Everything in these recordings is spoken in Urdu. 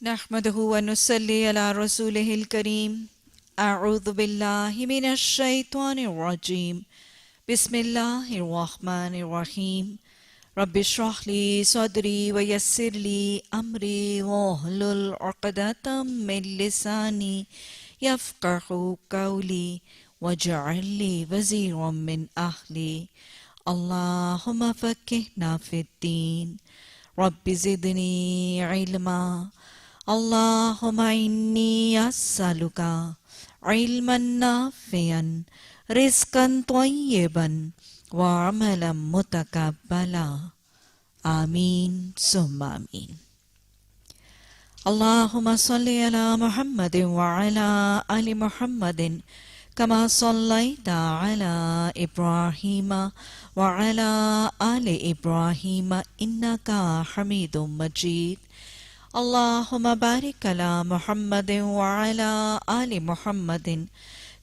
نحمده ونصلي على رسوله الكريم أعوذ بالله من الشيطان الرجيم بسم الله الرحمن الرحيم رب اشرح لي صدري ويسر لي أمري واحلل عقدة من لساني يفقهوا قولي واجعل لي وزيرا من أهلي اللهم فقهنا في الدين رب زدني علما اللهم إني أسألك علما نافعا رزقا طيبا وعملا متقبلا آمين ثم آمين. اللهم صل على محمد وعلى آل محمد كما صليت على إبراهيم وعلى آل إبراهيم إنك حميد مجيد. اللهم بارك على محمد وعلى آل محمد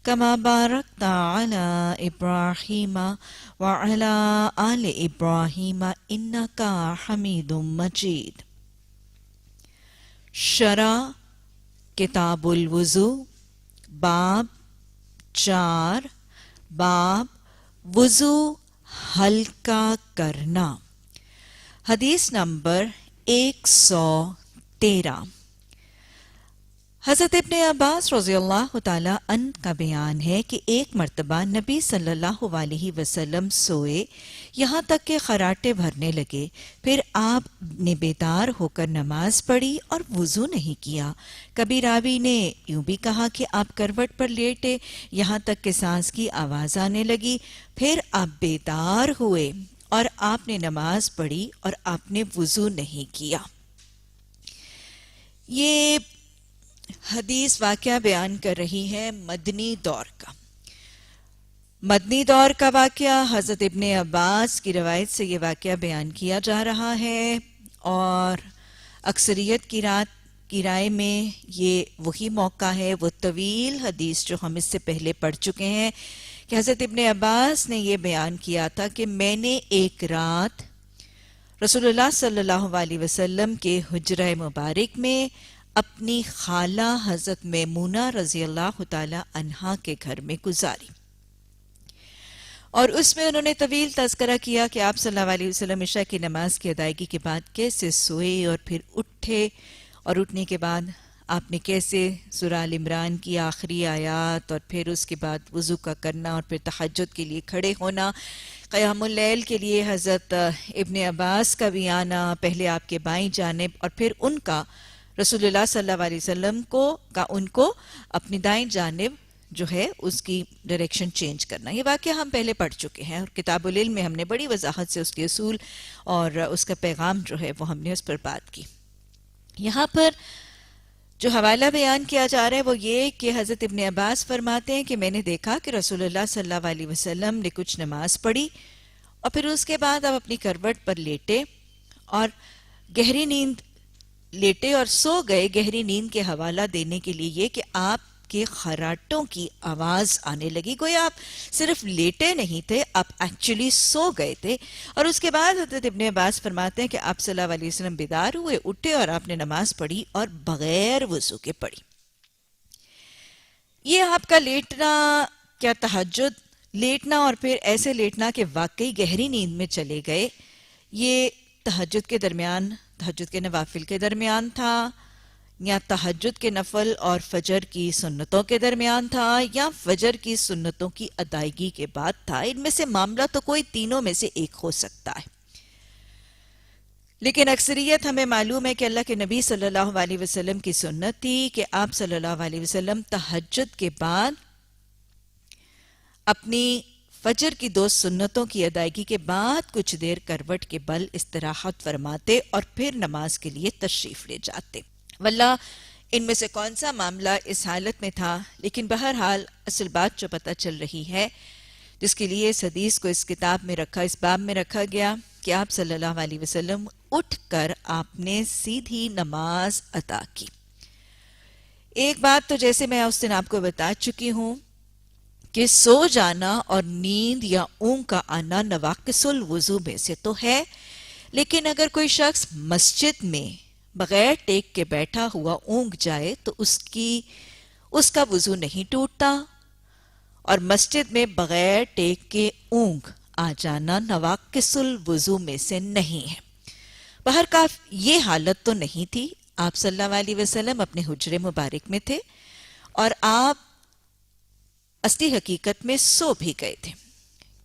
كما باركت على إبراهيم وعلى آل إبراهيم إنك حميد مجيد. شرح کتاب الوضو باب 4 باب وضو ہلکا کرنا حدیث نمبر 113. حضرت ابن عباس رضی اللہ تعالی عنہ کا بیان ہے کہ ایک مرتبہ نبی صلی اللہ علیہ وسلم سوئے یہاں تک کہ خراٹے بھرنے لگے. پھر آپ نے بیدار ہو کر نماز پڑھی اور وضو نہیں کیا. کبھی راوی نے یوں بھی کہا کہ آپ کروٹ پر لیٹے یہاں تک کہ سانس کی آواز آنے لگی. پھر آپ بیدار ہوئے اور آپ نے نماز پڑھی اور آپ نے وضو نہیں کیا. یہ حدیث واقعہ بیان کر رہی ہے مدنی دور کا. مدنی دور کا واقعہ حضرت ابن عباس کی روایت سے یہ واقعہ بیان کیا جا رہا ہے اور اکثریت کی رائے میں یہ وہی موقع ہے، وہ طویل حدیث جو ہم اس سے پہلے پڑھ چکے ہیں کہ حضرت ابن عباس نے یہ بیان کیا تھا کہ میں نے ایک رات رسول اللہ صلی اللہ علیہ وسلم کے حجرہ مبارک میں اپنی خالہ حضرت میمونہ رضی اللہ تعالی عنہا کے گھر میں گزاری، اور اس میں انہوں نے طویل تذکرہ کیا کہ آپ صلی اللہ علیہ وسلم عشاء کی نماز کی ادائیگی کے بعد کیسے سوئے اور پھر اٹھے، اور اٹھنے کے بعد آپ نے کیسے سورہ آل عمران کی آخری آیات اور پھر اس کے بعد وضو کا کرنا اور پھر تہجد کے لیے کھڑے ہونا، قیام اللیل کے لیے حضرت ابن عباس کا بھی آنا، پہلے آپ کے بائیں جانب اور پھر ان کا رسول اللہ صلی اللہ علیہ وسلم ان کو اپنی دائیں جانب جو ہے اس کی ڈائریکشن چینج کرنا. یہ واقعہ ہم پہلے پڑھ چکے ہیں اور کتاب العلم میں ہم نے بڑی وضاحت سے اس کے اصول اور اس کا پیغام جو ہے وہ ہم نے اس پر بات کی. یہاں پر جو حوالہ بیان کیا جا رہا ہے وہ یہ کہ حضرت ابن عباس فرماتے ہیں کہ میں نے دیکھا کہ رسول اللہ صلی اللہ علیہ وسلم نے کچھ نماز پڑھی اور پھر اس کے بعد آپ اپنی کروٹ پر لیٹے اور گہری نیند لیٹے اور سو گئے. گہری نیند کے حوالہ دینے کے لیے یہ کہ آپ کے خراٹوں کی آواز آنے لگی، گویا آپ صرف لیٹے نہیں تھے، آپ ایکچولی سو گئے تھے. اور اس کے بعد حضرت ابن عباس فرماتے ہیں کہ آپ صلی اللہ علیہ وسلم بیدار ہوئے، اٹھے اور آپ نے نماز پڑھی اور بغیر وضو کے پڑھی. یہ آپ کا لیٹنا، کیا تہجد لیٹنا اور پھر ایسے لیٹنا کہ واقعی گہری نیند میں چلے گئے، یہ تہجد کے درمیان، تہجد کے نوافل کے درمیان تھا، یا تہجد کے نفل اور فجر کی سنتوں کے درمیان تھا، یا فجر کی سنتوں کی ادائیگی کے بعد تھا؟ ان میں سے معاملہ تو کوئی تینوں میں سے ایک ہو سکتا ہے. لیکن اکثریت ہمیں معلوم ہے کہ اللہ کے نبی صلی اللہ علیہ وسلم کی سنت تھی کہ آپ صلی اللہ علیہ وسلم تہجد کے بعد اپنی فجر کی 2 سنتوں کی ادائیگی کے بعد کچھ دیر کروٹ کے بل استراحت فرماتے اور پھر نماز کے لیے تشریف لے جاتے. واللہ ان میں سے کون سا معاملہ اس حالت میں تھا، لیکن بہرحال اصل بات جو پتہ چل رہی ہے جس کے لیے اس حدیث کو اس کتاب میں رکھا، اس باب میں رکھا گیا کہ آپ صلی اللہ علیہ وسلم اٹھ کر آپ نے سیدھی نماز ادا کی. ایک بات تو جیسے میں اس دن آپ کو بتا چکی ہوں کہ سو جانا اور نیند یا اونگ کا آنا نواقص الوضو میں سے تو ہے، لیکن اگر کوئی شخص مسجد میں بغیر ٹیک کے بیٹھا ہوا اونگ جائے تو اس کا وضو نہیں ٹوٹتا، اور مسجد میں بغیر ٹیک کے اونگ آ جانا نواقص الوضو میں سے نہیں ہے۔ بہرکاف یہ حالت تو نہیں تھی، آپ صلی اللہ علیہ وسلم اپنے حجرے مبارک میں تھے اور آپ اصلی حقیقت میں سو بھی گئے تھے،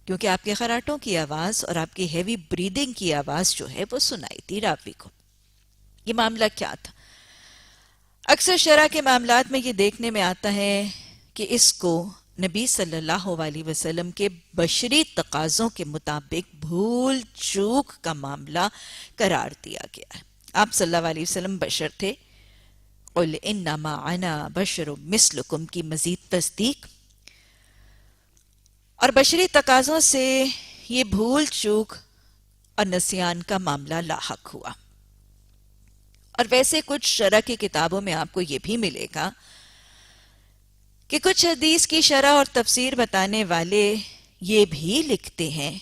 کیونکہ آپ کے خراٹوں کی آواز اور آپ کی ہیوی بریدنگ کی آواز جو ہے وہ سنائی تھی راوی کو۔ یہ معاملہ کیا تھا؟ اکثر شرع کے معاملات میں یہ دیکھنے میں آتا ہے کہ اس کو نبی صلی اللہ علیہ وسلم کے بشری تقاضوں کے مطابق بھول چوک کا معاملہ قرار دیا گیا ہے۔ آپ صلی اللہ علیہ وسلم بشر تھے، قُلْ إِنَّمَا أَنَا بَشَرٌ مِثْلُكُمْ کی مزید تصدیق، اور بشری تقاضوں سے یہ بھول چوک اور نسیان کا معاملہ لاحق ہوا۔ اور ویسے کچھ شرع کی کتابوں میں آپ کو یہ بھی ملے گا کہ کچھ حدیث کی شرح اور تفسیر بتانے والے یہ بھی لکھتے ہیں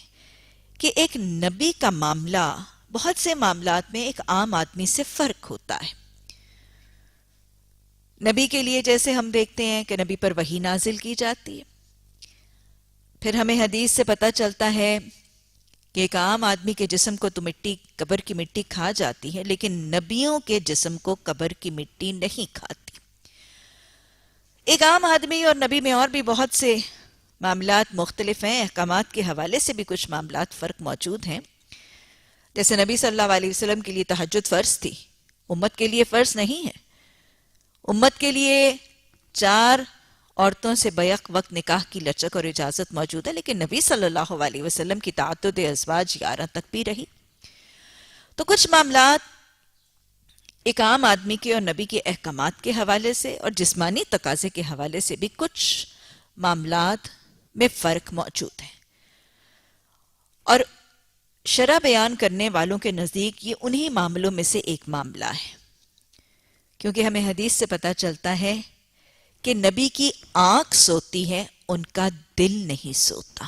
کہ ایک نبی کا معاملہ بہت سے معاملات میں ایک عام آدمی سے فرق ہوتا ہے۔ نبی کے لیے جیسے ہم دیکھتے ہیں کہ نبی پر وحی نازل کی جاتی ہے، پھر ہمیں حدیث سے پتہ چلتا ہے کہ ایک عام آدمی کے جسم کو تو قبر کی مٹی کھا جاتی ہے، لیکن نبیوں کے جسم کو قبر کی مٹی نہیں کھاتی۔ ایک عام آدمی اور نبی میں اور بھی بہت سے معاملات مختلف ہیں، احکامات کے حوالے سے بھی کچھ معاملات فرق موجود ہیں۔ جیسے نبی صلی اللہ علیہ وسلم کے لیے تہجد فرض تھی، امت کے لیے فرض نہیں ہے۔ امت کے لیے 4 عورتوں سے بیک وقت نکاح کی لچک اور اجازت موجود ہے، لیکن نبی صلی اللہ علیہ وسلم کی تعدد ازواج 11 تک بھی رہی۔ تو کچھ معاملات ایک عام آدمی کے اور نبی کے احکامات کے حوالے سے اور جسمانی تقاضے کے حوالے سے بھی کچھ معاملات میں فرق موجود ہے، اور شرع بیان کرنے والوں کے نزدیک یہ انہی معاملوں میں سے ایک معاملہ ہے، کیونکہ ہمیں حدیث سے پتہ چلتا ہے کہ نبی کی آنکھ سوتی ہے، ان کا دل نہیں سوتا۔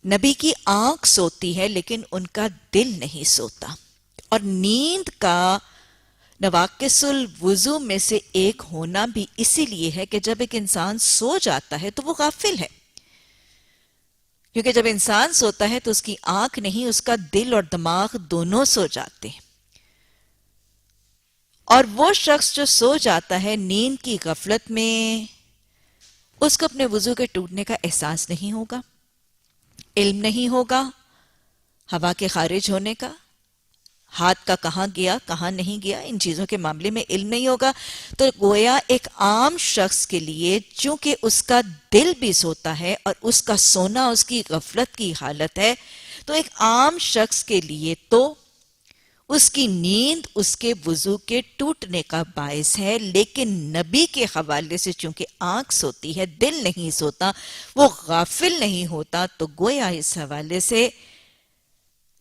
نبی کی آنکھ سوتی ہے لیکن ان کا دل نہیں سوتا، اور نیند کا نواقص الوضو میں سے ایک ہونا بھی اسی لیے ہے کہ جب ایک انسان سو جاتا ہے تو وہ غافل ہے، کیونکہ جب انسان سوتا ہے تو اس کی آنکھ نہیں، اس کا دل اور دماغ دونوں سو جاتے ہیں، اور وہ شخص جو سو جاتا ہے نیند کی غفلت میں، اس کو اپنے وضو کے ٹوٹنے کا احساس نہیں ہوگا، علم نہیں ہوگا ہوا کے خارج ہونے کا، ہاتھ کا کہاں گیا کہاں نہیں گیا، ان چیزوں کے معاملے میں علم نہیں ہوگا۔ تو گویا ایک عام شخص کے لیے چونکہ اس کا دل بھی سوتا ہے اور اس کا سونا اس کی غفلت کی حالت ہے، تو ایک عام شخص کے لیے تو اس کی نیند اس کے وضو کے ٹوٹنے کا باعث ہے، لیکن نبی کے حوالے سے چونکہ آنکھ سوتی ہے، دل نہیں سوتا، وہ غافل نہیں ہوتا، تو گویا اس حوالے سے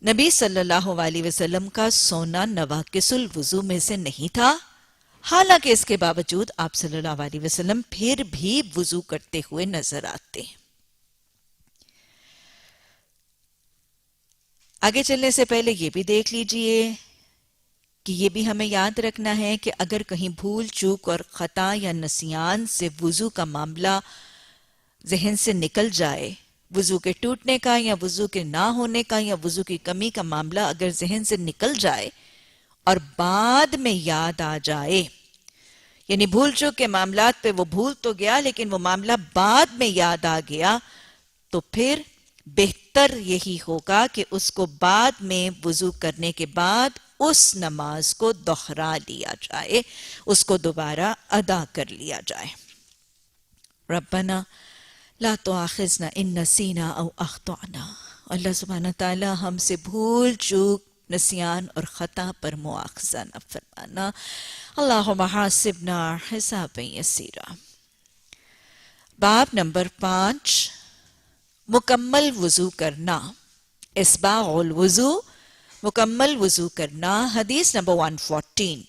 نبی صلی اللہ علیہ وسلم کا سونا نواقص الوضو میں سے نہیں تھا، حالانکہ اس کے باوجود آپ صلی اللہ علیہ وسلم پھر بھی وضو کرتے ہوئے نظر آتے ہیں۔ آگے چلنے سے پہلے یہ بھی دیکھ لیجئے کہ یہ بھی ہمیں یاد رکھنا ہے کہ اگر کہیں بھول چوک اور خطا یا نسیان سے وضو کا معاملہ ذہن سے نکل جائے، وضو کے ٹوٹنے کا یا وضو کے نہ ہونے کا یا وضو کی کمی کا معاملہ اگر ذہن سے نکل جائے اور بعد میں یاد آ جائے، یعنی بھول چوک کے معاملات پہ وہ بھول تو گیا لیکن وہ معاملہ بعد میں یاد آ گیا، تو پھر بہتر یہی ہوگا کہ اس کو بعد میں وضو کرنے کے بعد اس نماز کو دوہرا لیا جائے، اس کو دوبارہ ادا کر لیا جائے۔ ربنا لا تؤاخذنا ان نسینا او اخطأنا، اللہ سبحانہ تعالی ہم سے بھول چوک، نسیان اور خطا پر مواخذہ نہ فرمانا۔ اللہم حاسبنا حسابا یسیرا۔ باب نمبر 5، مکمل وضو کرنا، اسباغ الوضو، مکمل وضو کرنا۔ حدیث نمبر 114،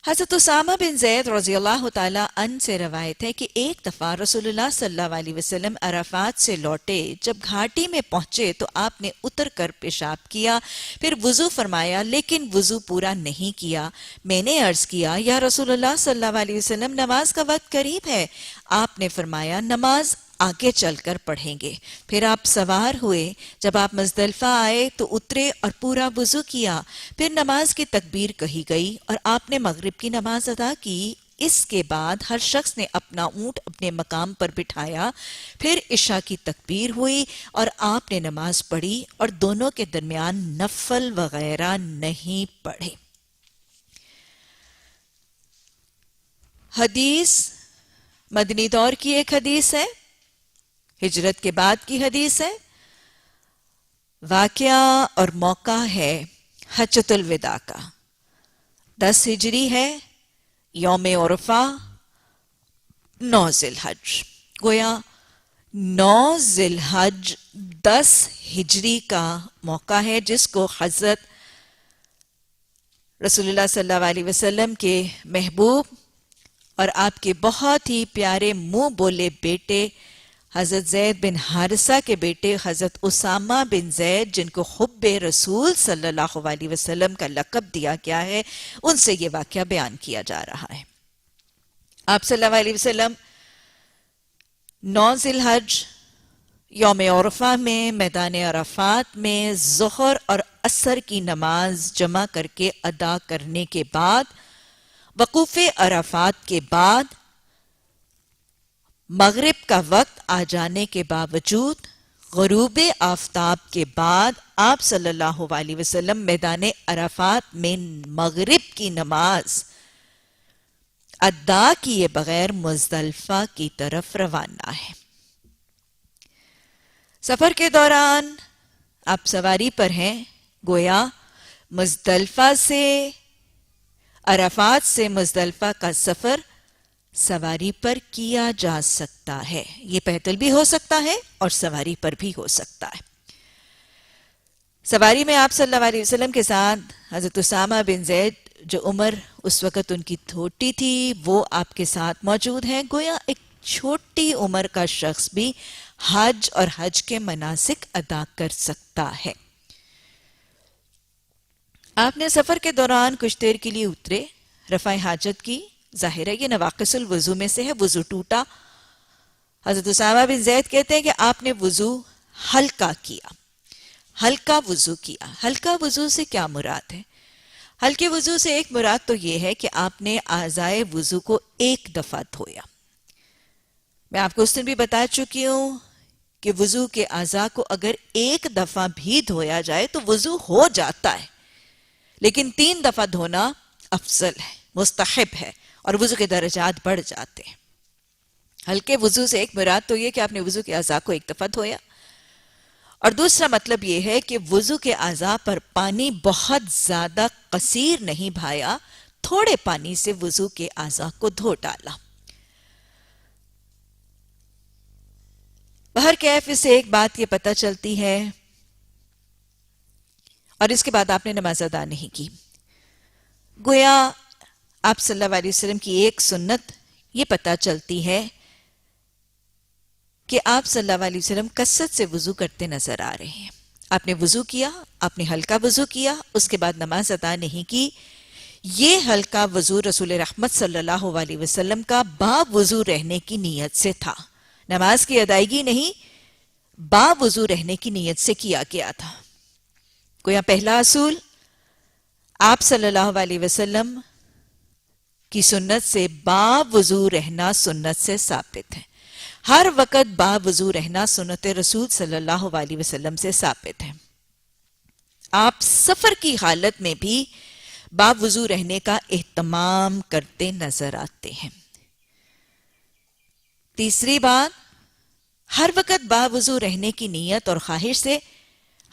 حضرت اسامہ بن زید رضی اللہ تعالیٰ عنہ سے روایت ہے کہ ایک دفعہ رسول اللہ صلی اللہ علیہ وسلم عرفات سے لوٹے، جب گھاٹی میں پہنچے تو آپ نے اتر کر پیشاب کیا، پھر وضو فرمایا لیکن وضو پورا نہیں کیا۔ میں نے عرض کیا یا رسول اللہ صلی اللہ علیہ وسلم، نماز کا وقت قریب ہے۔ آپ نے فرمایا نماز آگے چل کر پڑھیں گے۔ پھر آپ سوار ہوئے، جب آپ مزدلفہ آئے تو اترے اور پورا وضو کیا، پھر نماز کی تکبیر کہی گئی اور آپ نے مغرب کی نماز ادا کی۔ اس کے بعد ہر شخص نے اپنا اونٹ اپنے مقام پر بٹھایا، پھر عشاء کی تکبیر ہوئی اور آپ نے نماز پڑھی اور دونوں کے درمیان نفل وغیرہ نہیں پڑھے۔ حدیث مدنی دور کی ایک حدیث ہے، ہجرت کے بعد کی حدیث ہے۔ واقعہ اور موقع ہے حجۃ الوداع کا، 10 ہجری ہے، یوم عرفہ، 9 ذی الحج۔ گویا 9 ذی الحج 10 ہجری کا موقع ہے، جس کو حضرت رسول اللہ صلی اللہ علیہ وسلم کے محبوب اور آپ کے بہت ہی پیارے منہ بولے بیٹے حضرت زید بن حارثہ کے بیٹے حضرت اسامہ بن زید، جن کو حب رسول صلی اللہ علیہ وسلم کا لقب دیا گیا ہے، ان سے یہ واقعہ بیان کیا جا رہا ہے۔ آپ صلی اللہ علیہ وسلم 9 ذی الحج یوم عرفہ میں میدان عرفات میں ظہر اور عصر کی نماز جمع کر کے ادا کرنے کے بعد، وقوف عرفات کے بعد، مغرب کا وقت آ جانے کے باوجود، غروب آفتاب کے بعد آپ صلی اللہ علیہ وسلم میدان عرفات میں مغرب کی نماز ادا کیے بغیر مزدلفہ کی طرف روانہ ہے۔ سفر کے دوران آپ سواری پر ہیں، گویا مزدلفہ سے عرفات سے مزدلفہ کا سفر سواری پر کیا جا سکتا ہے۔ یہ پیدل بھی ہو سکتا ہے اور سواری پر بھی ہو سکتا ہے۔ سواری میں آپ صلی اللہ علیہ وسلم کے ساتھ حضرت اسامہ بن زید، جو عمر اس وقت ان کی چھوٹی تھی، وہ آپ کے ساتھ موجود ہیں۔ گویا ایک چھوٹی عمر کا شخص بھی حج اور حج کے مناسک ادا کر سکتا ہے۔ آپ نے سفر کے دوران کچھ دیر کے لیے اترے، رفع حاجت کی، ظاہر ہے یہ نواقص الوضو میں سے ہے، وضو ٹوٹا۔ حضرت اسامہ بن زید کہتے ہیں کہ آپ نے وضو ہلکا کیا، ہلکا وضو کیا۔ ہلکا وضو سے کیا مراد ہے؟ ہلکے وضو سے ایک مراد تو یہ ہے کہ آپ نے اعضائے وضو کو ایک دفعہ دھویا۔ میں آپ کو اس دن بھی بتا چکی ہوں کہ وضو کے اعضاء کو اگر ایک دفعہ بھی دھویا جائے تو وضو ہو جاتا ہے، لیکن 3 دفعہ دھونا افضل ہے، مستحب ہے، اور وضو کے درجات بڑھ جاتے ہیں۔ ہلکے وضو سے ایک مراد تو یہ کہ آپ نے وضو کے اعضاء کو ایک دفعہ دھویا، اور دوسرا مطلب یہ ہے کہ وضو کے اعضاء پر پانی بہت زیادہ کثیر نہیں بہایا، تھوڑے پانی سے وضو کے اعضاء کو دھو ڈالا۔ بہرکیف اس سے ایک بات یہ پتہ چلتی ہے، اور اس کے بعد آپ نے نماز ادا نہیں کی۔ گویا آپ صلی اللہ علیہ وسلم کی ایک سنت یہ پتہ چلتی ہے کہ آپ صلی اللہ علیہ وسلم کثرت سے وضو کرتے نظر آ رہے ہیں۔ آپ نے وضو کیا، آپ نے ہلکا وضو کیا، اس کے بعد نماز ادا نہیں کی۔ یہ ہلکا وضو رسول رحمت صلی اللہ علیہ وسلم کا با وضو رہنے کی نیت سے تھا، نماز کی ادائیگی نہیں، با وضو رہنے کی نیت سے کیا گیا تھا۔ گویا پہلا اصول آپ صلی اللہ علیہ وسلم کی سنت سے با وضو رہنا سنت سے ثابت ہے۔ ہر وقت با وضو رہنا سنت رسول صلی اللہ علیہ وسلم سے ثابت ہے۔ آپ سفر کی حالت میں بھی با وضو رہنے کا اہتمام کرتے نظر آتے ہیں۔ تیسری بات، ہر وقت با وضو رہنے کی نیت اور خواہش سے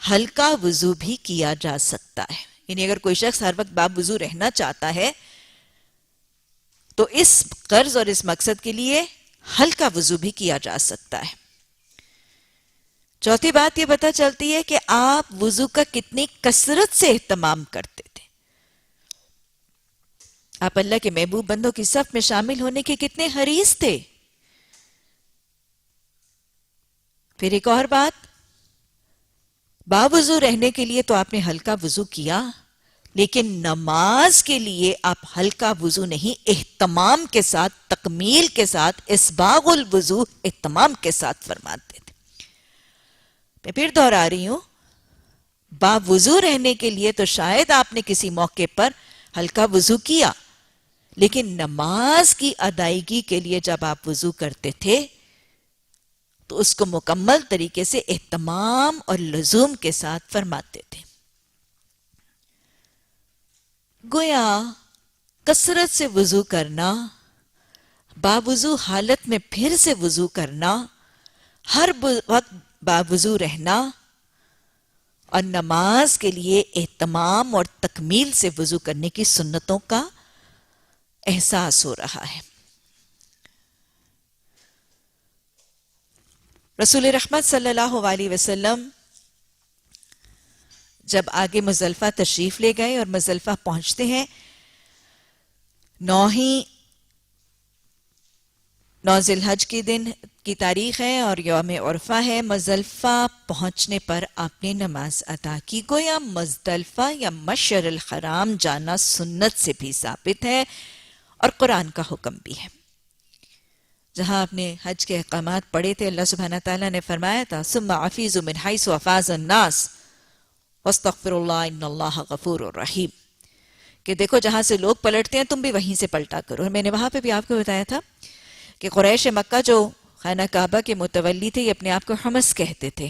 ہلکا وضو بھی کیا جا سکتا ہے۔ یعنی اگر کوئی شخص ہر وقت با وضو رہنا چاہتا ہے تو اس غرض اور اس مقصد کے لیے ہلکا وضو بھی کیا جا سکتا ہے۔ چوتھی بات یہ پتہ چلتی ہے کہ آپ وضو کا کتنی کثرت سے اہتمام کرتے تھے۔ آپ اللہ کے محبوب بندوں کی صف میں شامل ہونے کے کتنے حریص تھے. پھر ایک اور بات، باوضو رہنے کے لیے تو آپ نے ہلکا وضو کیا، لیکن نماز کے لیے آپ ہلکا وضو نہیں، اہتمام کے ساتھ، تکمیل کے ساتھ، اسباغ الوضو اہتمام کے ساتھ فرماتے تھے. میں پھر دہرا رہی ہوں، باوضو رہنے کے لیے تو شاید آپ نے کسی موقع پر ہلکا وضو کیا، لیکن نماز کی ادائیگی کے لیے جب آپ وضو کرتے تھے تو اس کو مکمل طریقے سے اہتمام اور لزوم کے ساتھ فرماتے تھے. گویا کثرت سے وضو کرنا، باوضو حالت میں پھر سے وضو کرنا، ہر وقت باوضو رہنا اور نماز کے لیے اہتمام اور تکمیل سے وضو کرنے کی سنتوں کا احساس ہو رہا ہے. رسول رحمت صلی اللہ علیہ وسلم جب آگے مزدلفہ تشریف لے گئے اور مزدلفہ پہنچتے ہیں، 9 ذی الحج کے دن کی تاریخ ہے اور یوم عرفہ ہے. مزدلفہ پہنچنے پر آپ نے نماز ادا کی. گویا مزدلفہ یا مشعر الحرام جانا سنت سے بھی ثابت ہے اور قرآن کا حکم بھی ہے. جہاں آپ نے حج کے احکامات پڑھے تھے، اللہ سبحانہ تعالیٰ نے فرمایا تھا ثم افیضوا من حیث افاض الناس واستغفروا اللہ ان اللہ غفور الرحیم، کہ دیکھو جہاں سے لوگ پلٹتے ہیں تم بھی وہیں سے پلٹا کرو. اور میں نے وہاں پہ بھی آپ کو بتایا تھا کہ قریش مکہ جو خانہ کعبہ کے متولی تھے، یہ اپنے آپ کو حمص کہتے تھے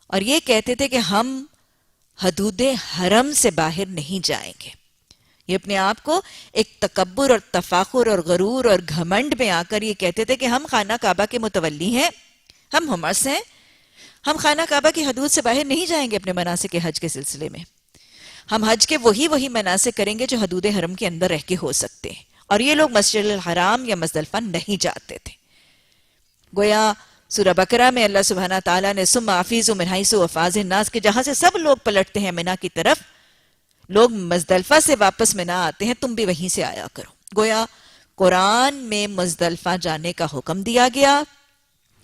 اور یہ کہتے تھے کہ ہم حدود حرم سے باہر نہیں جائیں گے. یہ اپنے آپ کو ایک تکبر اور تفاخر اور غرور اور گھمنڈ میں آ کر یہ کہتے تھے کہ ہم خانہ کعبہ کے متولی ہیں، ہم حمص ہیں، ہم خانہ کعبہ کی حدود سے باہر نہیں جائیں گے اپنے مناسک حج کے سلسلے میں. ہم حج کے وہی مناسک کریں گے جو حدود حرم کے اندر رہ کے ہو سکتے ہیں. اور یہ لوگ مسجد الحرام یا مزدلفہ نہیں جاتے تھے. گویا سورہ بقرہ میں اللہ سبحانہ تعالیٰ نے ثم افیضوا من حیث افاض الناس، کہ جہاں سے سب لوگ پلٹتے ہیں منا کی طرف، لوگ مزدلفہ سے واپس میں نہ آتے ہیں، تم بھی وہیں سے آیا کرو. گویا قرآن میں مزدلفہ جانے کا حکم دیا گیا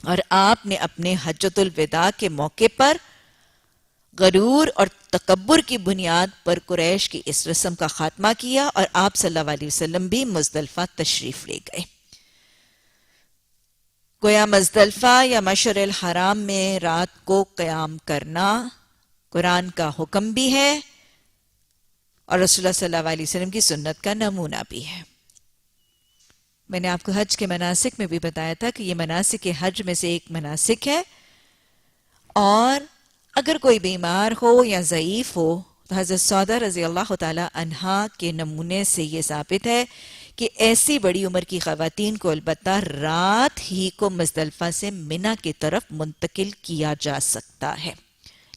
اور آپ نے اپنے حجۃ الوداع کے موقع پر غرور اور تکبر کی بنیاد پر قریش کی اس رسم کا خاتمہ کیا اور آپ صلی اللہ علیہ وسلم بھی مزدلفہ تشریف لے گئے. گویا مزدلفہ یا مشعر الحرام میں رات کو قیام کرنا قرآن کا حکم بھی ہے اور رسول اللہ صلی اللہ علیہ وسلم کی سنت کا نمونہ بھی ہے. میں نے آپ کو حج کے مناسک میں بھی بتایا تھا کہ یہ مناسک حج میں سے ایک مناسک ہے، اور اگر کوئی بیمار ہو یا ضعیف ہو تو حضرت سودہ رضی اللہ تعالی عنہا کے نمونے سے یہ ثابت ہے کہ ایسی بڑی عمر کی خواتین کو البتہ رات ہی کو مزدلفہ سے منا کی طرف منتقل کیا جا سکتا ہے،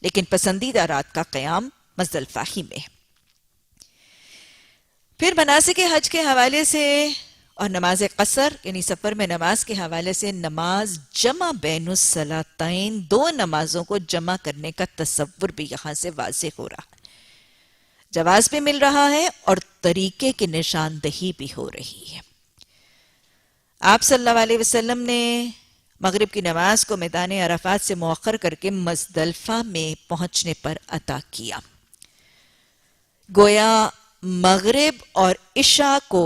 لیکن پسندیدہ رات کا قیام مزدلفہ ہی میں ہے. پھر مناسک حج کے حوالے سے اور نماز قصر یعنی سفر میں نماز کے حوالے سے نماز جمع بین الصلاتین، 2 نمازوں کو جمع کرنے کا تصور بھی یہاں سے واضح ہو رہا ہے. جواز بھی مل رہا ہے اور طریقے کی نشاندہی بھی ہو رہی ہے. آپ صلی اللہ علیہ وسلم نے مغرب کی نماز کو میدان عرفات سے مؤخر کر کے مزدلفہ میں پہنچنے پر ادا کیا. گویا مغرب اور عشاء کو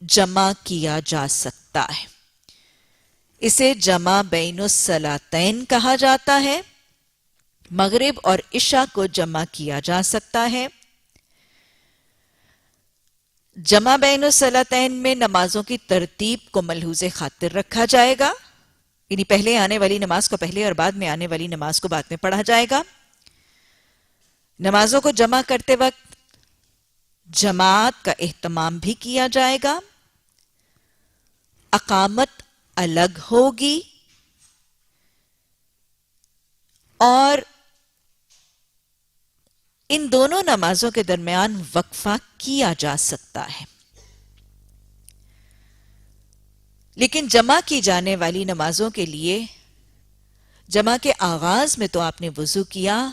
جمع کیا جا سکتا ہے. اسے جمع بین الصلاتین کہا جاتا ہے. مغرب اور عشاء کو جمع کیا جا سکتا ہے. جمع بین الصلاتین میں نمازوں کی ترتیب کو ملحوظ خاطر رکھا جائے گا، یعنی پہلے آنے والی نماز کو پہلے اور بعد میں آنے والی نماز کو بعد میں پڑھا جائے گا. نمازوں کو جمع کرتے وقت جماعت کا اہتمام بھی کیا جائے گا. اقامت الگ ہوگی اور ان دونوں نمازوں کے درمیان وقفہ کیا جا سکتا ہے. لیکن جمع کی جانے والی نمازوں کے لیے جمع کے آغاز میں تو آپ نے وضو کیا،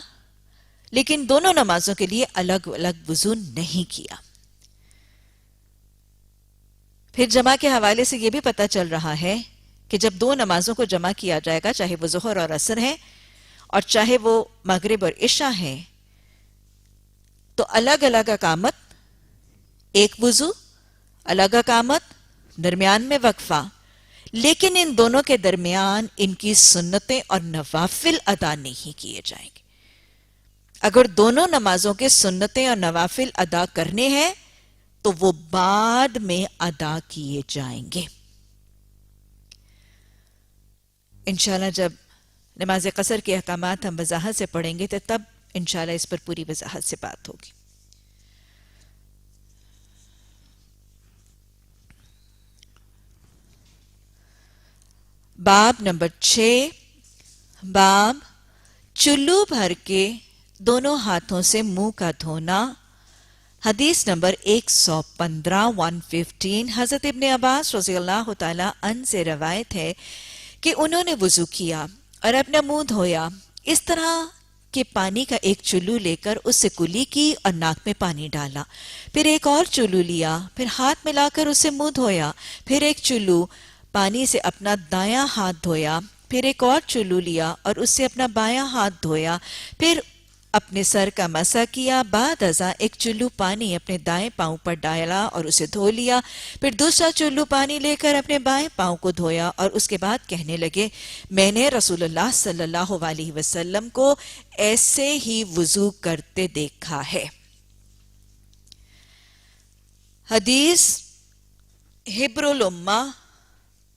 لیکن دونوں نمازوں کے لیے الگ الگ وضو نہیں کیا. پھر جمع کے حوالے سے یہ بھی پتہ چل رہا ہے کہ جب دو نمازوں کو جمع کیا جائے گا، چاہے وہ ظہر اور عصر ہے اور چاہے وہ مغرب اور عشاء ہے، تو الگ الگ اقامت، ایک وضو، الگ اقامت، درمیان میں وقفہ، لیکن ان دونوں کے درمیان ان کی سنتیں اور نوافل ادا نہیں کیے جائیں گے۔ اگر دونوں نمازوں کے سنتیں اور نوافل ادا کرنے ہیں تو وہ بعد میں ادا کیے جائیں گے۔ انشاءاللہ جب نماز قصر کے احکامات ہم وضاحت سے پڑھیں گے تو تب انشاءاللہ اس پر پوری وضاحت سے بات ہوگی۔ باب نمبر 6، باب چلو بھر کے دونوں ہاتھوں سے منہ کا دھونا۔ حدیث نمبر 115 حضرت ابن عباس رضی اللہ تعالیٰ عنہ سے روایت ہے کہ انہوں نے وضو کیا اور اپنا منہ دھویا، اس طرح کہ پانی کا ایک چلو لے کر اس سے کلی کی اور ناک میں پانی ڈالا، پھر ایک اور چلو لیا، پھر ہاتھ ملا کر اس سے منہ دھویا، پھر ایک چلو پانی سے اپنا دایاں ہاتھ دھویا، پھر ایک اور چلو لیا اور اس سے اپنا بایاں ہاتھ دھویا، پھر اپنے سر کا مسح کیا، بعد ازاں ایک چلو پانی اپنے دائیں پاؤں پر ڈالا اور اسے دھو لیا، پھر دوسرا چلو پانی لے کر اپنے بائیں پاؤں کو دھویا اور اس کے بعد کہنے لگے، میں نے رسول اللہ صلی اللہ علیہ وسلم کو ایسے ہی وضو کرتے دیکھا ہے۔ حدیث حبر الامہ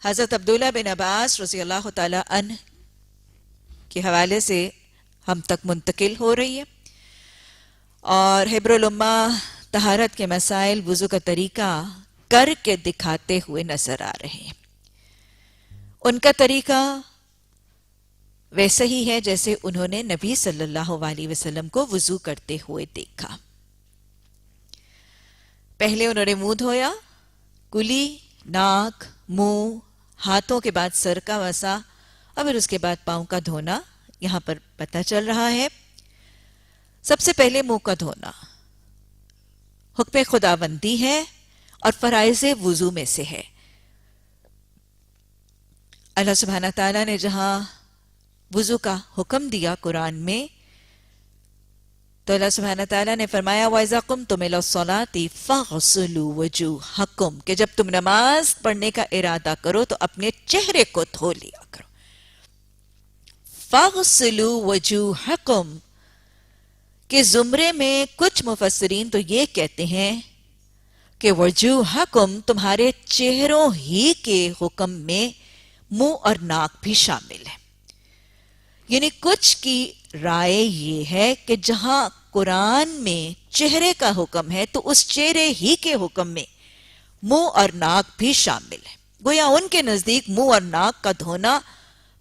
حضرت عبداللہ بن عباس رضی اللہ تعالی عنہ کے حوالے سے ہم تک منتقل ہو رہی ہے، اور حبر الامہ طہارت کے مسائل، وضو کا طریقہ کر کے دکھاتے ہوئے نظر آ رہے ہیں۔ ان کا طریقہ ویسا ہی ہے جیسے انہوں نے نبی صلی اللہ علیہ وسلم کو وضو کرتے ہوئے دیکھا۔ پہلے انہوں نے منہ دھویا، کلی، ناک، منہ، ہاتھوں کے بعد سر کا مسح اور پھر اس کے بعد پاؤں کا دھونا۔ یہاں پر پتہ چل رہا ہے سب سے پہلے منہ کا دھونا حکم خداوندی ہے اور فرائض وضو میں سے ہے۔ اللہ سبحانہ تعالیٰ نے جہاں وضو کا حکم دیا قرآن میں، تو اللہ سبحانہ تعالیٰ نے فرمایا وَإِذَا قُمْتُمْ إِلَى الصَّلَاةِ فَاغْسِلُوا وُجُوهَكُمْ، کہ جب تم نماز پڑھنے کا ارادہ کرو تو اپنے چہرے کو دھو لیا کرو۔ فَاغْسِلُوا وُجُوهَكُمْ کہ زمرے میں کچھ مفسرین تو یہ کہتے ہیں کہ وجوہکم تمہارے چہروں ہی کے حکم میں منہ اور ناک بھی شامل ہے۔ یعنی کچھ کی رائے یہ ہے کہ جہاں قرآن میں چہرے کا حکم ہے تو اس چہرے ہی کے حکم میں منہ اور ناک بھی شامل ہے، گویا ان کے نزدیک منہ اور ناک کا دھونا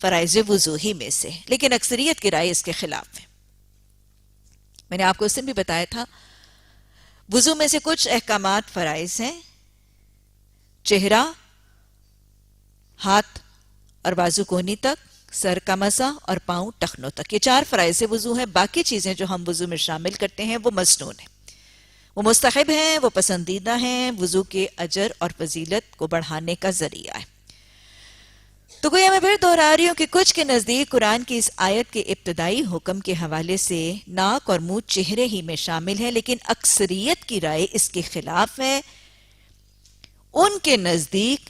فرائض وضو ہی میں سے، لیکن اکثریت کی رائے اس کے خلاف ہے۔ میں نے آپ کو اس دن بھی بتایا تھا وضو میں سے کچھ احکامات فرائض ہیں، چہرہ، ہاتھ اور بازو کونی تک، سر کا مسح اور پاؤں ٹخنوں تک، یہ 4 فرائض وضو ہیں۔ باقی چیزیں جو ہم وضو میں شامل کرتے ہیں وہ مسنون ہیں، وہ مستحب ہیں، وہ پسندیدہ ہیں، وضو کے اجر اور فضیلت کو بڑھانے کا ذریعہ ہے۔ تو گویا میں پھر دہرا رہی ہوں کہ کچھ کے نزدیک قرآن کی اس آیت کے ابتدائی حکم کے حوالے سے ناک اور منہ چہرے ہی میں شامل ہے، لیکن اکثریت کی رائے اس کے خلاف ہے۔ ان کے نزدیک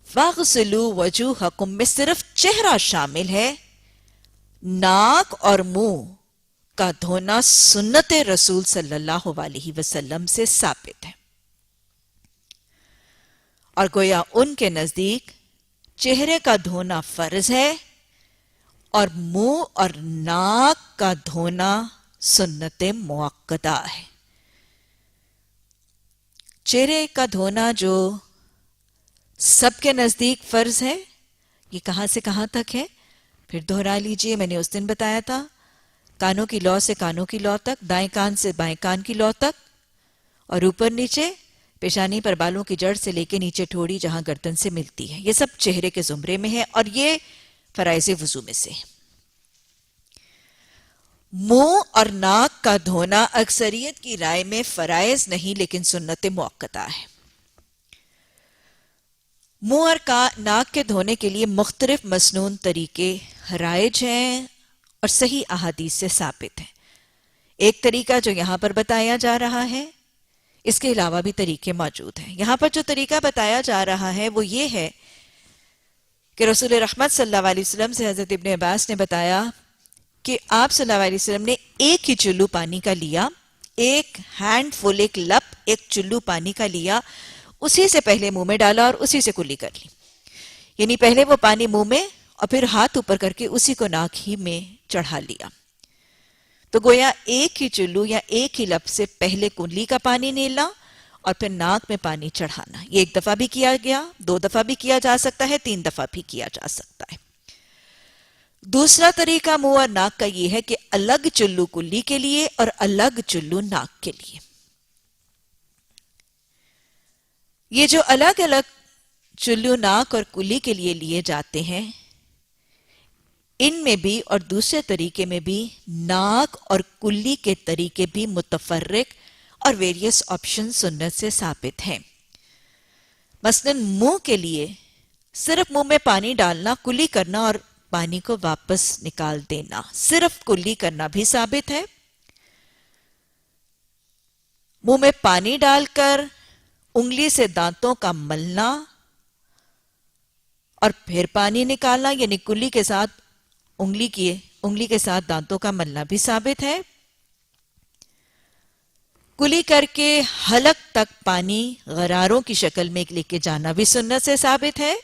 فَاغْسِلُوا وَجُوهَكُمْ میں صرف چہرہ شامل ہے، ناک اور منہ کا دھونا سنت رسول صلی اللہ علیہ وسلم سے ثابت ہے، اور گویا ان کے نزدیک چہرے کا دھونا فرض ہے اور منہ اور ناک کا دھونا سنت مؤکدہ ہے۔ چہرے کا دھونا جو سب کے نزدیک فرض ہے، یہ کہاں سے کہاں تک ہے پھر دہرا لیجئے، میں نے اس دن بتایا تھا، کانوں کی لو سے کانوں کی لو تک، دائیں کان سے بائیں کان کی لو تک، اور اوپر نیچے پیشانی پر بالوں کی جڑ سے لے کے نیچے ٹھوڑی جہاں گردن سے ملتی ہے، یہ سب چہرے کے زمرے میں ہے اور یہ فرائض وضو میں سے ہے۔ منہ اور ناک کا دھونا اکثریت کی رائے میں فرائض نہیں لیکن سنت مؤکدہ ہے۔ منہ اور ناک کے دھونے کے لیے مختلف مسنون طریقے رائج ہیں اور صحیح احادیث سے ثابت ہیں. ایک طریقہ جو یہاں پر بتایا جا رہا ہے، اس کے علاوہ بھی طریقے موجود ہیں. یہاں پر جو طریقہ بتایا جا رہا ہے وہ یہ ہے کہ رسول رحمت صلی اللہ علیہ وسلم سے حضرت ابن عباس نے بتایا کہ آپ صلی اللہ علیہ وسلم نے ایک ہی چلو پانی کا لیا، ایک ہینڈ فل، ایک لپ، ایک چلو پانی کا لیا، اسی سے پہلے منہ میں ڈالا اور اسی سے کلی کر لی. یعنی پہلے وہ پانی منہ میں اور پھر ہاتھ اوپر کر کے اسی کو ناک ہی میں چڑھا لیا. تو گویا ایک ہی چلو یا ایک ہی لپ سے پہلے کلی کا پانی نیلا اور پھر ناک میں پانی چڑھانا. یہ ایک دفعہ بھی کیا گیا، 2 دفعہ بھی کیا جا سکتا ہے، 3 دفعہ بھی کیا جا سکتا ہے. دوسرا طریقہ منہ اور ناک کا یہ ہے کہ الگ چلو کلی کے لیے اور الگ چلو ناک کے لیے. یہ جو الگ الگ چلو ناک اور کلی کے لیے لیے جاتے ہیں، ان میں بھی اور دوسرے طریقے میں بھی ناک اور کلی کے طریقے بھی متفرق اور ویریس آپشن سنت سے ثابت ہیں. مثلا منہ کے لیے صرف منہ میں پانی ڈالنا، کلی کرنا اور پانی کو واپس نکال دینا، صرف کلی کرنا بھی ثابت ہے. منہ میں پانی ڈال کر انگلی سے دانتوں کا ملنا اور پھر پانی نکالنا، یعنی کلی کے ساتھ انگلی کے ساتھ دانتوں کا ملنا بھی ثابت ہے. کلی کر کے حلق تک پانی غراروں کی شکل میں لے کے جانا بھی سنت سے ثابت ہے.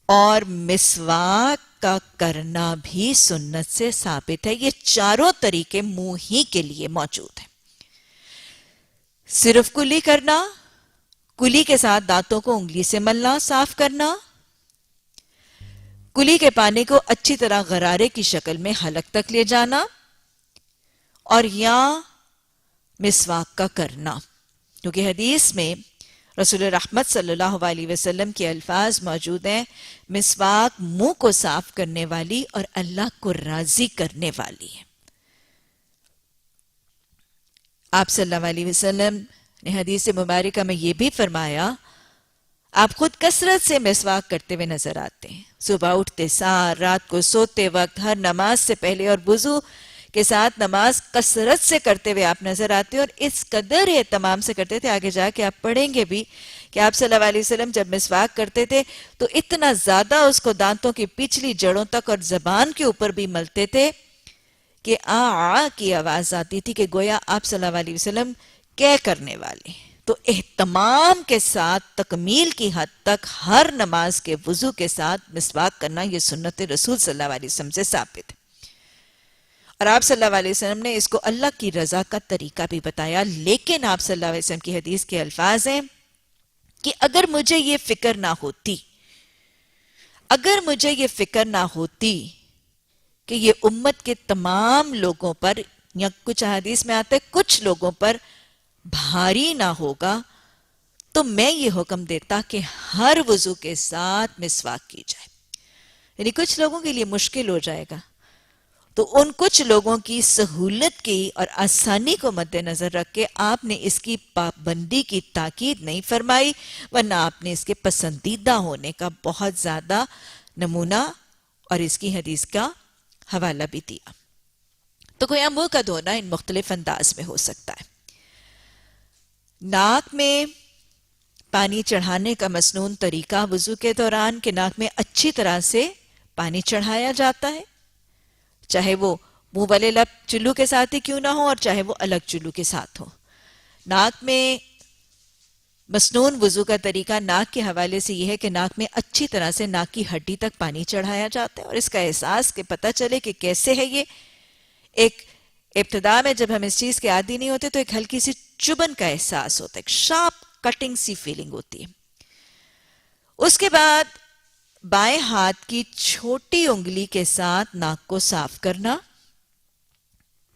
اور مسواک کا کرنا بھی سنت سے ثابت ہے. یہ چاروں طریقے منہ ہی کے لیے موجود ہیں. صرف کلی کرنا، کلی کے ساتھ دانتوں کو انگلی سے ملنا، صاف کرنا، کلی کے پانی کو اچھی طرح غرارے کی شکل میں حلق تک لے جانا، اور یا مسواک کا کرنا. کیونکہ حدیث میں رسول رحمت صلی اللہ علیہ وسلم کے الفاظ موجود ہیں، مسواک منہ کو صاف کرنے والی اور اللہ کو راضی کرنے والی ہے. آپ صلی اللہ علیہ وسلم نے حدیث مبارکہ میں یہ بھی فرمایا، آپ خود کثرت سے مسواک کرتے ہوئے نظر آتے ہیں. صبح اٹھتے سار، رات کو سوتے وقت، ہر نماز سے پہلے اور وضو کے ساتھ نماز کثرت سے کرتے ہوئے آپ نظر آتے ہیں، اور اس قدر اہتمام سے کرتے تھے. آگے جا کے آپ پڑھیں گے بھی کہ آپ صلی اللہ علیہ وسلم جب مسواک کرتے تھے تو اتنا زیادہ اس کو دانتوں کی پچھلی جڑوں تک اور زبان کے اوپر بھی ملتے تھے کہ آ کی آواز آتی تھی، کہ گویا آپ صلی اللہ علیہ وسلم کہہ کرنے والے. تو اہتمام کے ساتھ تکمیل کی حد تک ہر نماز کے وضو کے ساتھ مسواک کرنا یہ سنت رسول صلی اللہ علیہ وسلم سے ثابت ہے. اور آپ صلی اللہ علیہ وسلم نے اس کو اللہ کی رضا کا طریقہ بھی بتایا. لیکن آپ صلی اللہ علیہ وسلم کی حدیث کے الفاظ ہیں کہ اگر مجھے یہ فکر نہ ہوتی کہ یہ امت کے تمام لوگوں پر، یا کچھ حدیث میں آتا ہے کچھ لوگوں پر بھاری نہ ہوگا، تو میں یہ حکم دیتا کہ ہر وضو کے ساتھ مسواک کی جائے. یعنی کچھ لوگوں کے لیے مشکل ہو جائے گا، تو ان کچھ لوگوں کی سہولت کی اور آسانی کو مد نظر رکھ کے آپ نے اس کی پابندی کی تاکید نہیں فرمائی، ورنہ آپ نے اس کے پسندیدہ ہونے کا بہت زیادہ نمونہ اور اس کی حدیث کا حوالہ بھی دیا. تو گویا منہ کا دھونا ان مختلف انداز میں ہو سکتا ہے. ناک میں پانی چڑھانے کا مسنون طریقہ وضو کے دوران کہ ناک میں اچھی طرح سے پانی چڑھایا جاتا ہے، چاہے وہ منہ والے لب چلو کے ساتھ ہی کیوں نہ ہو اور چاہے وہ الگ چلو کے ساتھ ہو. ناک میں مسنون وضو کا طریقہ ناک کے حوالے سے یہ ہے کہ ناک میں اچھی طرح سے ناک کی ہڈی تک پانی چڑھایا جاتا ہے، اور اس کا احساس کہ پتہ چلے کہ کیسے ہے. یہ ایک ابتدا میں جب ہم اس چیز کے عادی نہیں ہوتے تو ایک ہلکی سی چبن کا احساس ہوتا ہے، ایک شارپ کٹنگ سی فیلنگ ہوتی ہے. اس کے بعد بائیں ہاتھ کی چھوٹی انگلی کے ساتھ ناک کو صاف کرنا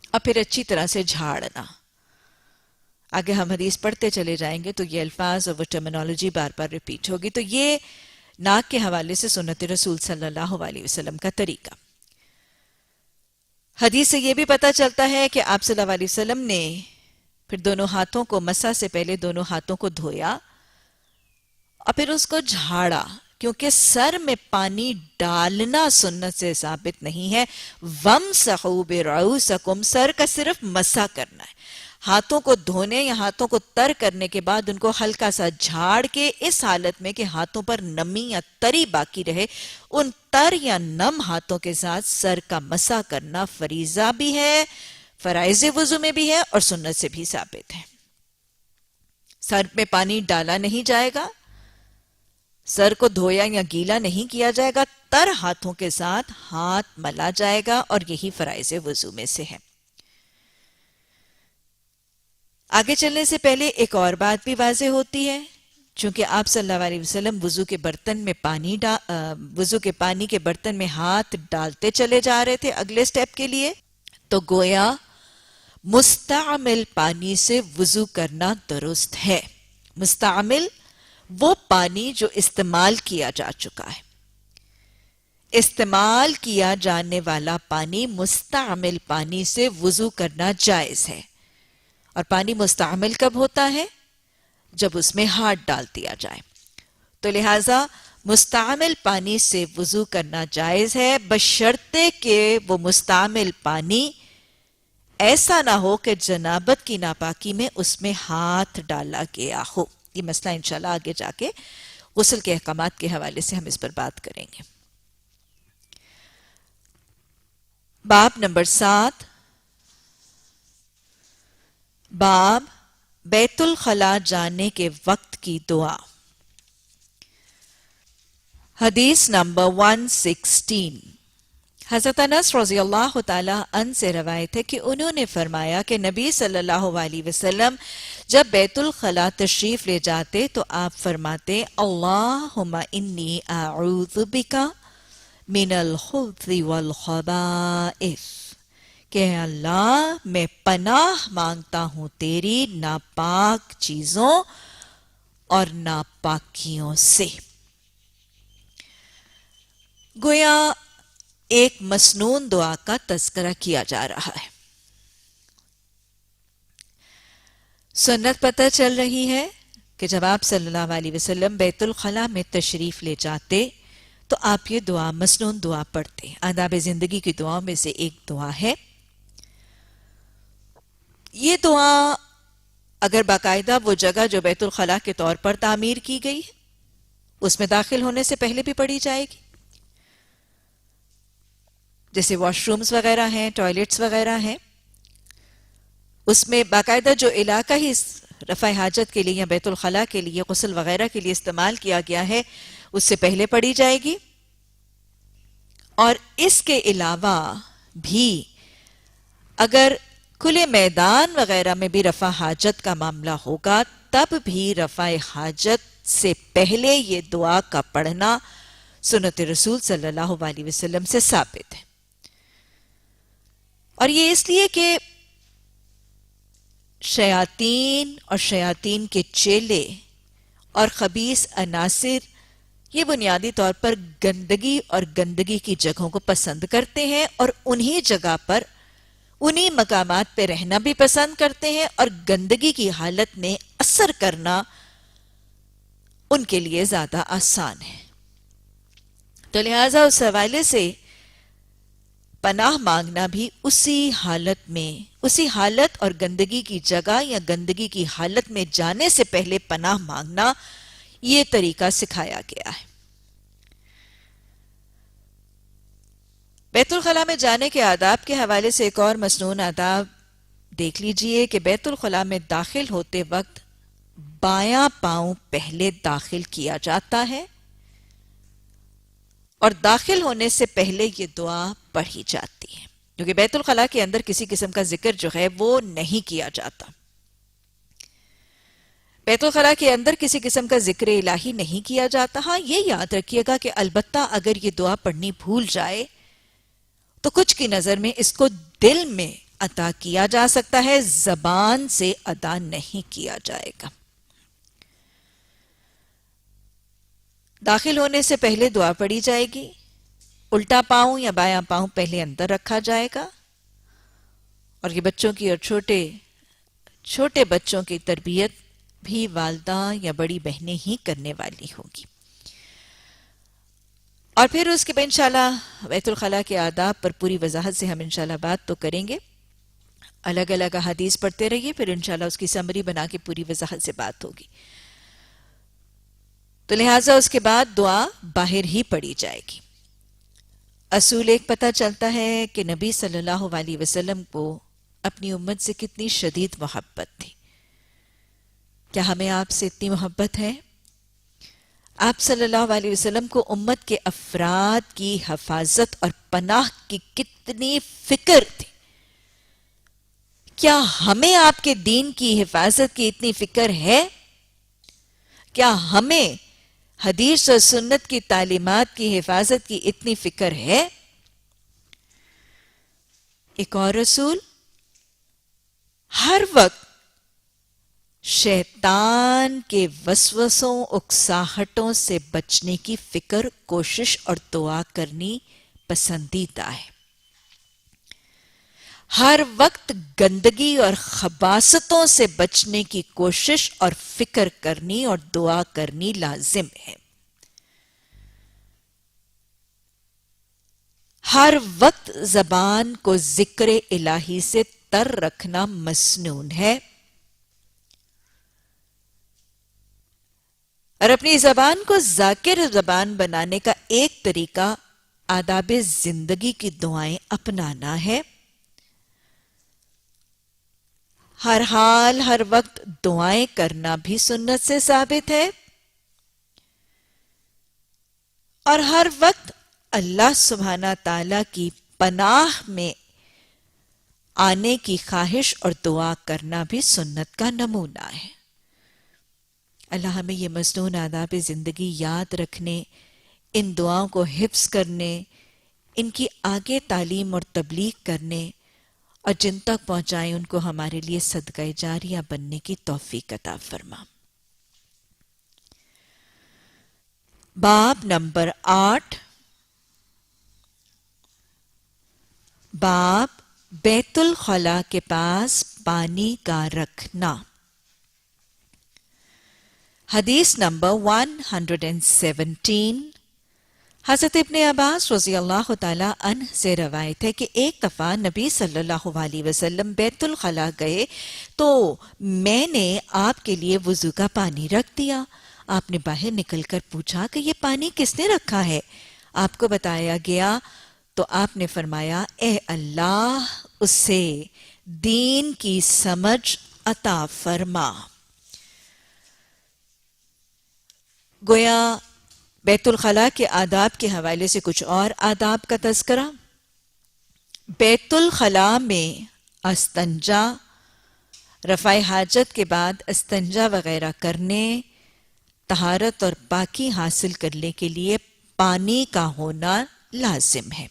اور پھر اچھی طرح سے جھاڑنا. آگے ہم حدیث پڑھتے چلے جائیں گے تو یہ الفاظ اور وہ ٹرمینالوجی بار بار ریپیٹ ہوگی. تو یہ ناک کے حوالے سے سنت رسول صلی اللہ علیہ وسلم کا طریقہ. حدیث سے یہ بھی پتہ چلتا ہے کہ آپ صلی اللہ علیہ وسلم نے پھر دونوں ہاتھوں کو مسح سے پہلے دونوں ہاتھوں کو دھویا اور پھر اس کو جھاڑا، کیونکہ سر میں پانی ڈالنا سنت سے ثابت نہیں ہے. وَامْسَحُوا بِرُؤُوسِكُمْ، سر کا صرف مسح کرنا ہے. ہاتھوں کو دھونے یا ہاتھوں کو تر کرنے کے بعد ان کو ہلکا سا جھاڑ کے، اس حالت میں کہ ہاتھوں پر نمی یا تری باقی رہے، ان تر یا نم ہاتھوں کے ساتھ سر کا مسح کرنا فریضہ بھی ہے، فرائض وضو میں بھی ہے اور سنت سے بھی ثابت ہے. سر میں پانی ڈالا نہیں جائے گا، سر کو دھویا یا گیلا نہیں کیا جائے گا، تر ہاتھوں کے ساتھ ہاتھ ملا جائے گا، اور یہی فرائض وضو میں سے ہے. آگے چلنے سے پہلے ایک اور بات بھی واضح ہوتی ہے. چونکہ آپ صلی اللہ علیہ وسلم وضو کے پانی کے برتن میں ہاتھ ڈالتے چلے جا رہے تھے اگلے سٹیپ کے لیے، تو گویا مستعمل پانی سے وضو کرنا درست ہے. مستعمل وہ پانی جو استعمال کیا جا چکا ہے. استعمال کیا جانے والا پانی مستعمل پانی سے وضو کرنا جائز ہے. اور پانی مستعمل کب ہوتا ہے؟ جب اس میں ہاتھ ڈال دیا جائے. تو لہٰذا مستعمل پانی سے وضو کرنا جائز ہے، بشرطے کہ وہ مستعمل پانی ایسا نہ ہو کہ جنابت کی ناپاکی میں اس میں ہاتھ ڈالا گیا ہو. یہ مسئلہ انشاءاللہ آگے جا کے غسل کے احکامات کے حوالے سے ہم اس پر بات کریں گے. باب نمبر 7، باب بیت الخلاء جانے کے وقت کی دعا. حدیث نمبر 116، حضرت انس رضی اللہ تعالی عنہ سے روایت ہے کہ انہوں نے فرمایا کہ نبی صلی اللہ علیہ وسلم جب بیت الخلاء تشریف لے جاتے تو آپ فرماتے، اللہم انی اعوذ بک من الخبث والخبائث، کہ اللہ میں پناہ مانگتا ہوں تیری ناپاک چیزوں اور ناپاکیوں سے. گویا ایک مسنون دعا کا تذکرہ کیا جا رہا ہے. سنت پتہ چل رہی ہے کہ جب آپ صلی اللہ علیہ وسلم بیت الخلاء میں تشریف لے جاتے تو آپ یہ دعا، مسنون دعا پڑھتے. آداب زندگی کی دعاؤں میں سے ایک دعا ہے. یہ دعا اگر باقاعدہ وہ جگہ جو بیت الخلاء کے طور پر تعمیر کی گئی اس میں داخل ہونے سے پہلے بھی پڑھی جائے گی، جیسے واش رومز وغیرہ ہیں، ٹوائلٹس وغیرہ ہیں، اس میں باقاعدہ جو علاقہ ہی رفع حاجت کے لیے یا بیت الخلاء کے لیے غسل وغیرہ کے لیے استعمال کیا گیا ہے اس سے پہلے پڑھی جائے گی. اور اس کے علاوہ بھی اگر کھلے میدان وغیرہ میں بھی رفع حاجت کا معاملہ ہوگا تب بھی رفع حاجت سے پہلے یہ دعا کا پڑھنا سنت رسول صلی اللہ علیہ وسلم سے ثابت ہے. اور یہ اس لیے کہ شیاطین اور شیاطین کے چیلے اور خبیث عناصر یہ بنیادی طور پر گندگی اور گندگی کی جگہوں کو پسند کرتے ہیں، اور انہی جگہ پر انہی مقامات پہ رہنا بھی پسند کرتے ہیں، اور گندگی کی حالت میں اثر کرنا ان کے لیے زیادہ آسان ہے. تو لہٰذا اس حوالے سے پناہ مانگنا بھی اسی حالت اور گندگی کی جگہ یا گندگی کی حالت میں جانے سے پہلے پناہ مانگنا، یہ طریقہ سکھایا گیا ہے. بیت الخلاء میں جانے کے آداب کے حوالے سے ایک اور مسنون آداب دیکھ لیجئے کہ بیت الخلاء میں داخل ہوتے وقت بایاں پاؤں پہلے داخل کیا جاتا ہے، اور داخل ہونے سے پہلے یہ دعا پڑھی جاتی ہے، کیونکہ بیت الخلاء کے اندر کسی قسم کا ذکر جو ہے وہ نہیں کیا جاتا. بیت الخلاء کے اندر کسی قسم کا ذکر الہی نہیں کیا جاتا. ہاں یہ یاد رکھیے گا کہ البتہ اگر یہ دعا پڑھنی بھول جائے تو کچھ کی نظر میں اس کو دل میں ادا کیا جا سکتا ہے، زبان سے ادا نہیں کیا جائے گا. داخل ہونے سے پہلے دعا پڑھی جائے گی، الٹا پاؤں یا بایاں پاؤں پہلے اندر رکھا جائے گا، اور یہ بچوں کی اور چھوٹے بچوں کی تربیت بھی والدہ یا بڑی بہنیں ہی کرنے والی ہوگی. اور پھر اس کے بعد انشاءاللہ بیت الخلاء کے آداب پر پوری وضاحت سے ہم انشاءاللہ بات تو کریں گے. الگ الگ احادیث پڑھتے رہیے، پھر انشاءاللہ اس کی سمری بنا کے پوری وضاحت سے بات ہوگی. تو لہٰذا اس کے بعد دعا باہر ہی پڑھی جائے گی. اصول ایک پتہ چلتا ہے کہ نبی صلی اللہ علیہ وسلم کو اپنی امت سے کتنی شدید محبت تھی. کیا ہمیں آپ سے اتنی محبت ہے؟ آپ صلی اللہ علیہ وسلم کو امت کے افراد کی حفاظت اور پناہ کی کتنی فکر تھی. کیا ہمیں آپ کے دین کی حفاظت کی اتنی فکر ہے؟ کیا ہمیں حدیث اور سنت کی تعلیمات کی حفاظت کی اتنی فکر ہے؟ ایک اور رسول ہر وقت شیطان کے وسوسوں اکساہٹوں سے بچنے کی فکر، کوشش اور دعا کرنی پسندیدہ ہے. ہر وقت گندگی اور خباثتوں سے بچنے کی کوشش اور فکر کرنی اور دعا کرنی لازم ہے. ہر وقت زبان کو ذکر الہی سے تر رکھنا مسنون ہے. اور اپنی زبان کو ذاکر زبان بنانے کا ایک طریقہ آداب زندگی کی دعائیں اپنانا ہے. ہر حال ہر وقت دعائیں کرنا بھی سنت سے ثابت ہے. اور ہر وقت اللہ سبحانہ تعالی کی پناہ میں آنے کی خواہش اور دعا کرنا بھی سنت کا نمونہ ہے. اللہ ہمیں یہ مسنون آداب زندگی یاد رکھنے، ان دعاؤں کو حفظ کرنے، ان کی آگے تعلیم اور تبلیغ کرنے اور جن تک پہنچائیں ان کو ہمارے لیے صدقہ جاریہ بننے کی توفیق عطا فرما. باب نمبر 8، باب بیت الخلاء کے پاس پانی کا رکھنا. حدیث نمبر 117، حضرت ابن عباس رضی اللہ تعالیٰ عنہ سے روایت ہے کہ ایک دفعہ نبی صلی اللہ علیہ وسلم بیت الخلاء گئے تو میں نے آپ کے لیے وضو کا پانی رکھ دیا. آپ نے باہر نکل کر پوچھا کہ یہ پانی کس نے رکھا ہے؟ آپ کو بتایا گیا تو آپ نے فرمایا، اے اللہ اسے دین کی سمجھ عطا فرما. گویا بیت الخلاء کے آداب کے حوالے سے کچھ اور آداب کا تذکرہ. بیت الخلاء میں استنجا، رفع حاجت کے بعد استنجا وغیرہ کرنے، طہارت اور پاکی حاصل کرنے کے لیے پانی کا ہونا لازم ہے.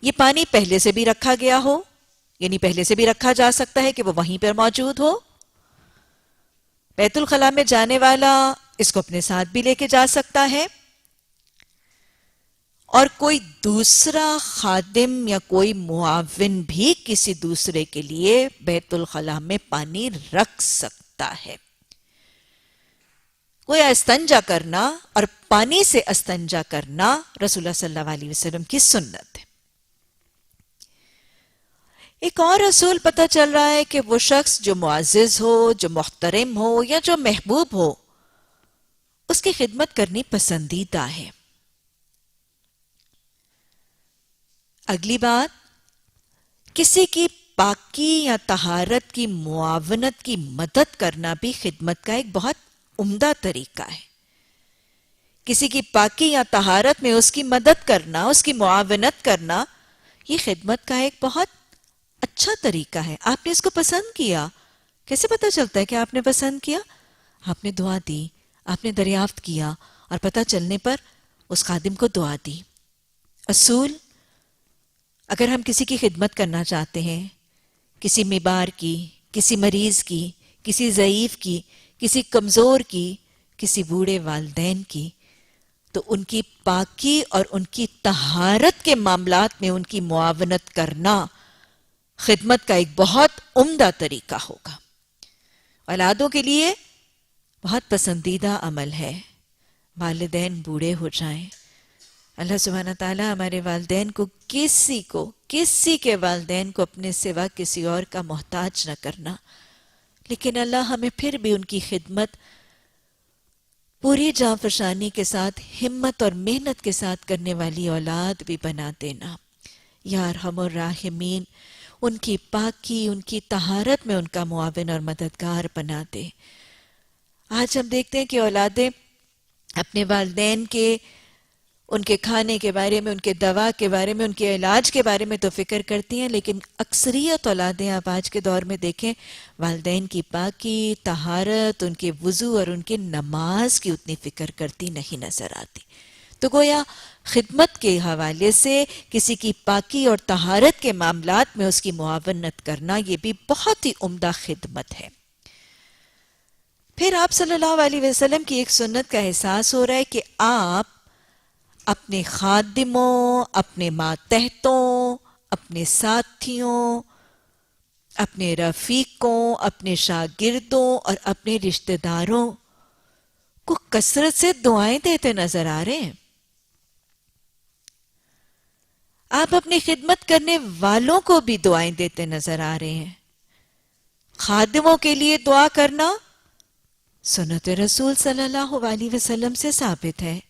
یہ پانی پہلے سے بھی رکھا گیا ہو، یعنی پہلے سے بھی رکھا جا سکتا ہے کہ وہ وہیں پر موجود ہو. بیت الخلاء میں جانے والا اس کو اپنے ساتھ بھی لے کے جا سکتا ہے، اور کوئی دوسرا خادم یا کوئی معاون بھی کسی دوسرے کے لیے بیت الخلاء میں پانی رکھ سکتا ہے. گویا استنجا کرنا اور پانی سے استنجا کرنا رسول اللہ صلی اللہ علیہ وسلم کی سنت ہے. ایک اور اصول پتہ چل رہا ہے کہ وہ شخص جو معزز ہو، جو محترم ہو یا جو محبوب ہو، اس کی خدمت کرنی پسندیدہ ہے. اگلی بات، کسی کی پاکی یا طہارت کی معاونت کی مدد کرنا بھی خدمت کا ایک بہت عمدہ طریقہ ہے. کسی کی پاکی یا طہارت میں اس کی مدد کرنا، اس کی معاونت کرنا، یہ خدمت کا ایک بہت اچھا طریقہ ہے. آپ نے اس کو پسند کیا. کیسے پتہ چلتا ہے کہ آپ نے پسند کیا؟ آپ نے دعا دی، آپ نے دریافت کیا اور پتہ چلنے پر اس خادم کو دعا دی. اصول، اگر ہم کسی کی خدمت کرنا چاہتے ہیں، کسی بیمار کی، کسی مریض کی، کسی ضعیف کی، کسی کمزور کی، کسی بوڑھے والدین کی، تو ان کی پاکی اور ان کی طہارت کے معاملات میں ان کی معاونت کرنا خدمت کا ایک بہت عمدہ طریقہ ہوگا. اولادوں کے لیے بہت پسندیدہ عمل ہے والدین بوڑھے ہو جائیں. اللہ سبحانہ تعالیٰ ہمارے والدین کو کسی کے والدین کو اپنے سوا کسی اور کا محتاج نہ کرنا، لیکن اللہ ہمیں پھر بھی ان کی خدمت پوری جاں فشانی کے ساتھ، ہمت اور محنت کے ساتھ کرنے والی اولاد بھی بنا دینا. یا ارحم الراحمین، ان کی پاکی، ان کی طہارت میں ان کا معاون اور مددگار بنا دے. آج ہم دیکھتے ہیں کہ اولادیں اپنے والدین کے، ان کے کھانے کے بارے میں، ان کے دوا کے بارے میں، ان کے علاج کے بارے میں تو فکر کرتی ہیں، لیکن اکثریت اولادیں آپ آج کے دور میں دیکھیں والدین کی پاکی، طہارت، ان کے وضو اور ان کے نماز کی اتنی فکر کرتی نہیں نظر آتی. تو گویا خدمت کے حوالے سے کسی کی پاکی اور طہارت کے معاملات میں اس کی معاونت کرنا یہ بھی بہت ہی عمدہ خدمت ہے. پھر آپ صلی اللہ علیہ وسلم کی ایک سنت کا احساس ہو رہا ہے کہ آپ اپنے خادموں، اپنے ماتحتوں، اپنے ساتھیوں، اپنے رفیقوں، اپنے شاگردوں اور اپنے رشتہ داروں کو کثرت سے دعائیں دیتے نظر آ رہے ہیں. آپ اپنی خدمت کرنے والوں کو بھی دعائیں دیتے نظر آ رہے ہیں. خادموں کے لیے دعا کرنا سنت رسول صلی اللہ علیہ وسلم سے ثابت ہے.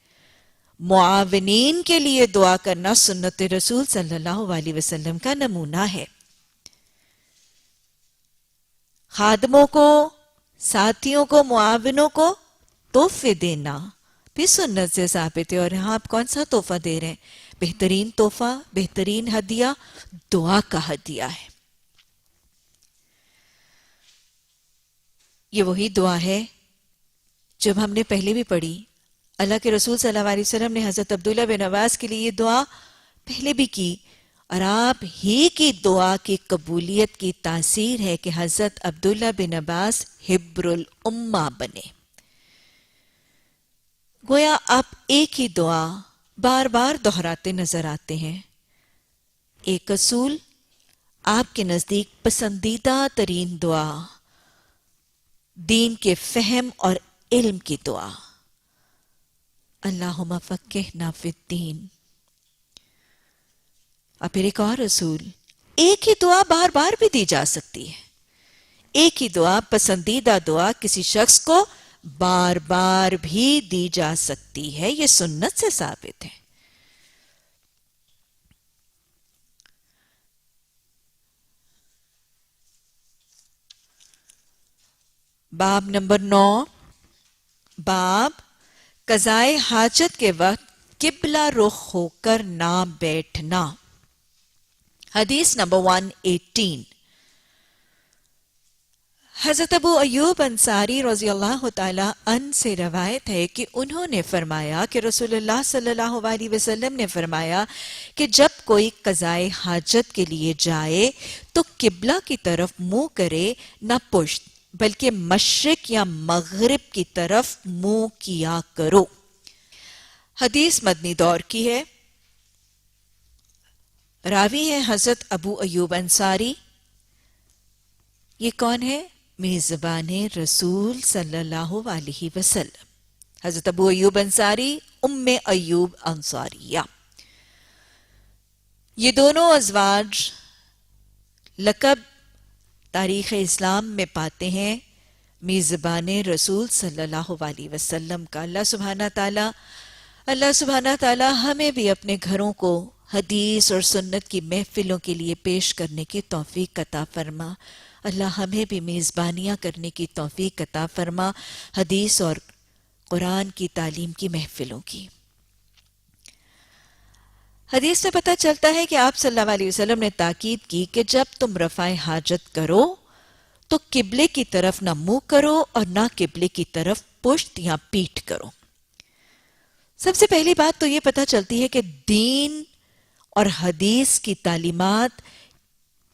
معاونین کے لیے دعا کرنا سنت رسول صلی اللہ علیہ وسلم کا نمونہ ہے. خادموں کو، ساتھیوں کو، معاونوں کو تحفے دینا بھی سنت سے ثابت ہے. اور یہاں آپ کون سا تحفہ دے رہے ہیں؟ بہترین تحفہ، بہترین ہدیہ دعا کا ہدیہ ہے. یہ وہی دعا ہے جب ہم نے پہلے بھی پڑھی. اللہ کے رسول صلی اللہ علیہ وسلم نے حضرت عبداللہ بن عباس کے لیے یہ دعا پہلے بھی کی، اور آپ ہی کی دعا کی قبولیت کی تاثیر ہے کہ حضرت عبداللہ بن عباس حبر الامہ بنے. گویا آپ ایک ہی دعا بار بار دہراتے نظر آتے ہیں. ایک اصول، آپ کے نزدیک پسندیدہ ترین دعا، دین کے فہم اور علم کی دعا، اللہم فقہنا فی الدین. اور پھر ایک اور اصول، ایک ہی دعا بار بار بھی دی جا سکتی ہے. ایک ہی دعا، پسندیدہ دعا کسی شخص کو بار بار بھی دی جا سکتی ہے. یہ سنت سے ثابت ہے. باب نمبر 9، باب قضائے حاجت کے وقت قبلہ رخ ہو کر نہ بیٹھنا. حدیث نمبر 118. حضرت ابو ایوب انصاری رضی اللہ تعالی عنہ سے روایت ہے کہ انہوں نے فرمایا کہ رسول اللہ صلی اللہ علیہ وسلم نے فرمایا کہ جب کوئی قضائے حاجت کے لیے جائے تو قبلہ کی طرف منہ کرے، نہ پشت، بلکہ مشرق یا مغرب کی طرف منہ کیا کرو. حدیث مدنی دور کی ہے. راوی ہے حضرت ابو ایوب انصاری. یہ کون ہے؟ میزبان رسول صلی اللہ علیہ وسلم، حضرت ابو ایوب انصاری، ام ایوب انصاریہ. یہ دونوں ازواج لقب تاریخ اسلام میں پاتے ہیں میزبان رسول صلی اللہ علیہ وسلم کا. اللہ سبحانہ تعالی ہمیں بھی اپنے گھروں کو حدیث اور سنت کی محفلوں کے لیے پیش کرنے کی توفیق عطا فرما. اللہ ہمیں بھی میزبانیاں کرنے کی توفیق عطا فرما حدیث اور قرآن کی تعلیم کی محفلوں کی. حدیث سے پتہ چلتا ہے کہ آپ صلی اللہ علیہ وسلم نے تاکید کی کہ جب تم رفع حاجت کرو تو قبلے کی طرف نہ منہ کرو اور نہ قبلے کی طرف پشت یا پیٹھ کرو. سب سے پہلی بات تو یہ پتہ چلتی ہے کہ دین اور حدیث کی تعلیمات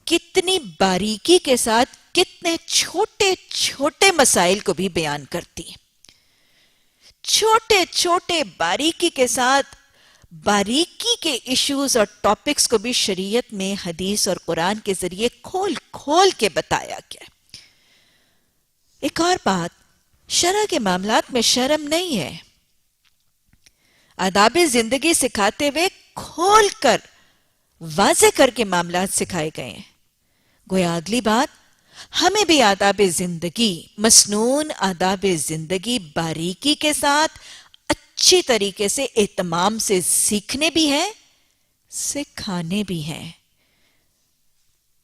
کتنی باریکی کے ساتھ کتنے چھوٹے چھوٹے مسائل کو بھی بیان کرتی ہیں. چھوٹے چھوٹے باریکی کے ساتھ باریکی کے ایشوز اور ٹاپکس کو بھی شریعت میں حدیث اور قرآن کے ذریعے کھول کھول کے بتایا گیا. ایک اور بات، شرع کے معاملات میں شرم نہیں ہے. آداب زندگی سکھاتے ہوئے کھول کر واضح کر کے معاملات سکھائے گئے ہیں. گویا اگلی بات، ہمیں بھی آداب زندگی، مسنون آداب زندگی باریکی کے ساتھ اچھی طریقے سے اہتمام سے سیکھنے بھی ہیں، سکھانے بھی ہیں،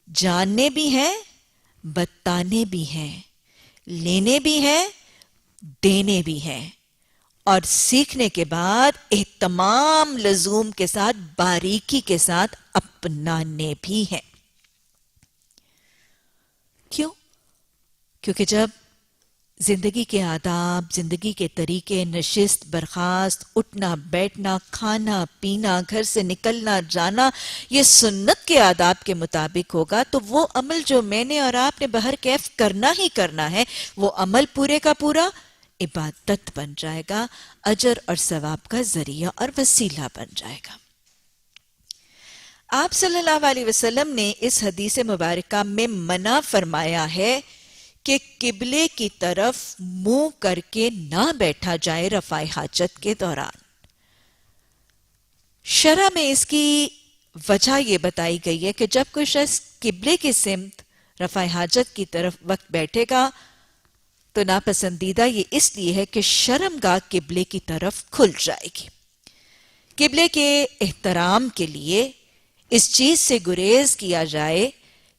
جاننے بھی ہیں، بتانے بھی ہیں، لینے بھی ہیں، دینے بھی ہیں، اور سیکھنے کے بعد اہتمام لزوم کے ساتھ باریکی کے ساتھ اپنانے بھی ہیں. کیوں؟ کیونکہ جب زندگی کے آداب، زندگی کے طریقے، نشست برخاست، اٹھنا بیٹھنا، کھانا پینا، گھر سے نکلنا جانا، یہ سنت کے آداب کے مطابق ہوگا تو وہ عمل جو میں نے اور آپ نے بہر کیف کرنا ہی کرنا ہے، وہ عمل پورے کا پورا عبادت بن جائے گا، اجر اور ثواب کا ذریعہ اور وسیلہ بن جائے گا. آپ صلی اللہ علیہ وسلم نے اس حدیث مبارکہ میں منع فرمایا ہے کہ قبلے کی طرف منہ کر کے نہ بیٹھا جائے رفع حاجت کے دوران. شرع میں اس کی وجہ یہ بتائی گئی ہے کہ جب کوئی شخص قبلے کی سمت رفع حاجت کی طرف وقت بیٹھے گا تو ناپسندیدہ یہ اس لیے ہے کہ شرمگاہ قبلے کی طرف کھل جائے گی. قبلے کے احترام کے لیے اس چیز سے گریز کیا جائے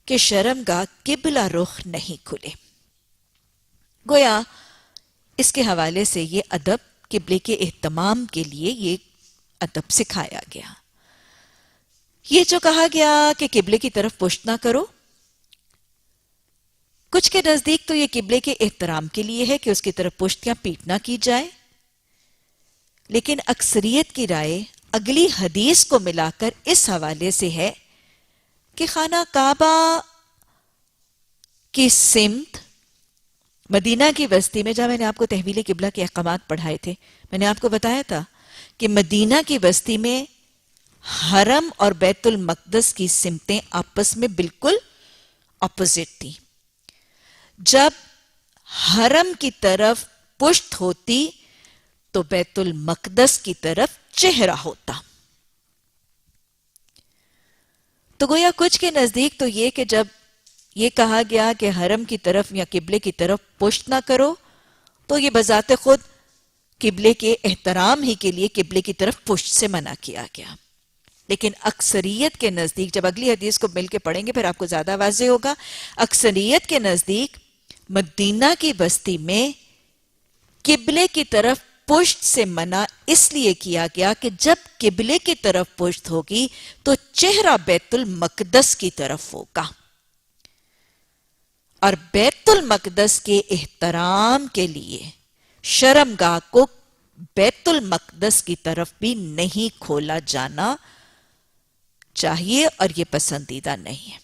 کہ شرمگاہ قبلہ رخ نہیں کھلے. گویا اس کے حوالے سے یہ ادب، قبلے کے اہتمام کے لیے یہ ادب سکھایا گیا. یہ جو کہا گیا کہ قبلے کی طرف پشت نہ کرو، کچھ کے نزدیک تو یہ قبلے کے احترام کے لیے ہے کہ اس کی طرف پشت یا پیٹ نہ کی جائے، لیکن اکثریت کی رائے اگلی حدیث کو ملا کر اس حوالے سے ہے کہ خانہ کعبہ کی سمت مدینہ کی بستی میں، جہاں میں نے آپ کو تحویل قبلہ کے احکامات پڑھائے تھے، میں نے آپ کو بتایا تھا کہ مدینہ کی بستی میں حرم اور بیت المقدس کی سمتیں آپس میں بالکل اپوزٹ تھی. جب حرم کی طرف پشت ہوتی تو بیت المقدس کی طرف چہرہ ہوتا. تو گویا کچھ کے نزدیک تو یہ کہ جب یہ کہا گیا کہ حرم کی طرف یا قبلے کی طرف پشت نہ کرو تو یہ بذات خود قبلے کے احترام ہی کے لیے قبلے کی طرف پشت سے منع کیا گیا. لیکن اکثریت کے نزدیک، جب اگلی حدیث کو مل کے پڑھیں گے پھر آپ کو زیادہ واضح ہوگا، اکثریت کے نزدیک مدینہ کی بستی میں قبلے کی طرف پشت سے منع اس لیے کیا گیا کہ جب قبلے کی طرف پشت ہوگی تو چہرہ بیت المقدس کی طرف ہوگا، اور بیت المقدس کے احترام کے لیے شرمگاہ کو بیت المقدس کی طرف بھی نہیں کھولا جانا چاہیے اور یہ پسندیدہ نہیں ہے.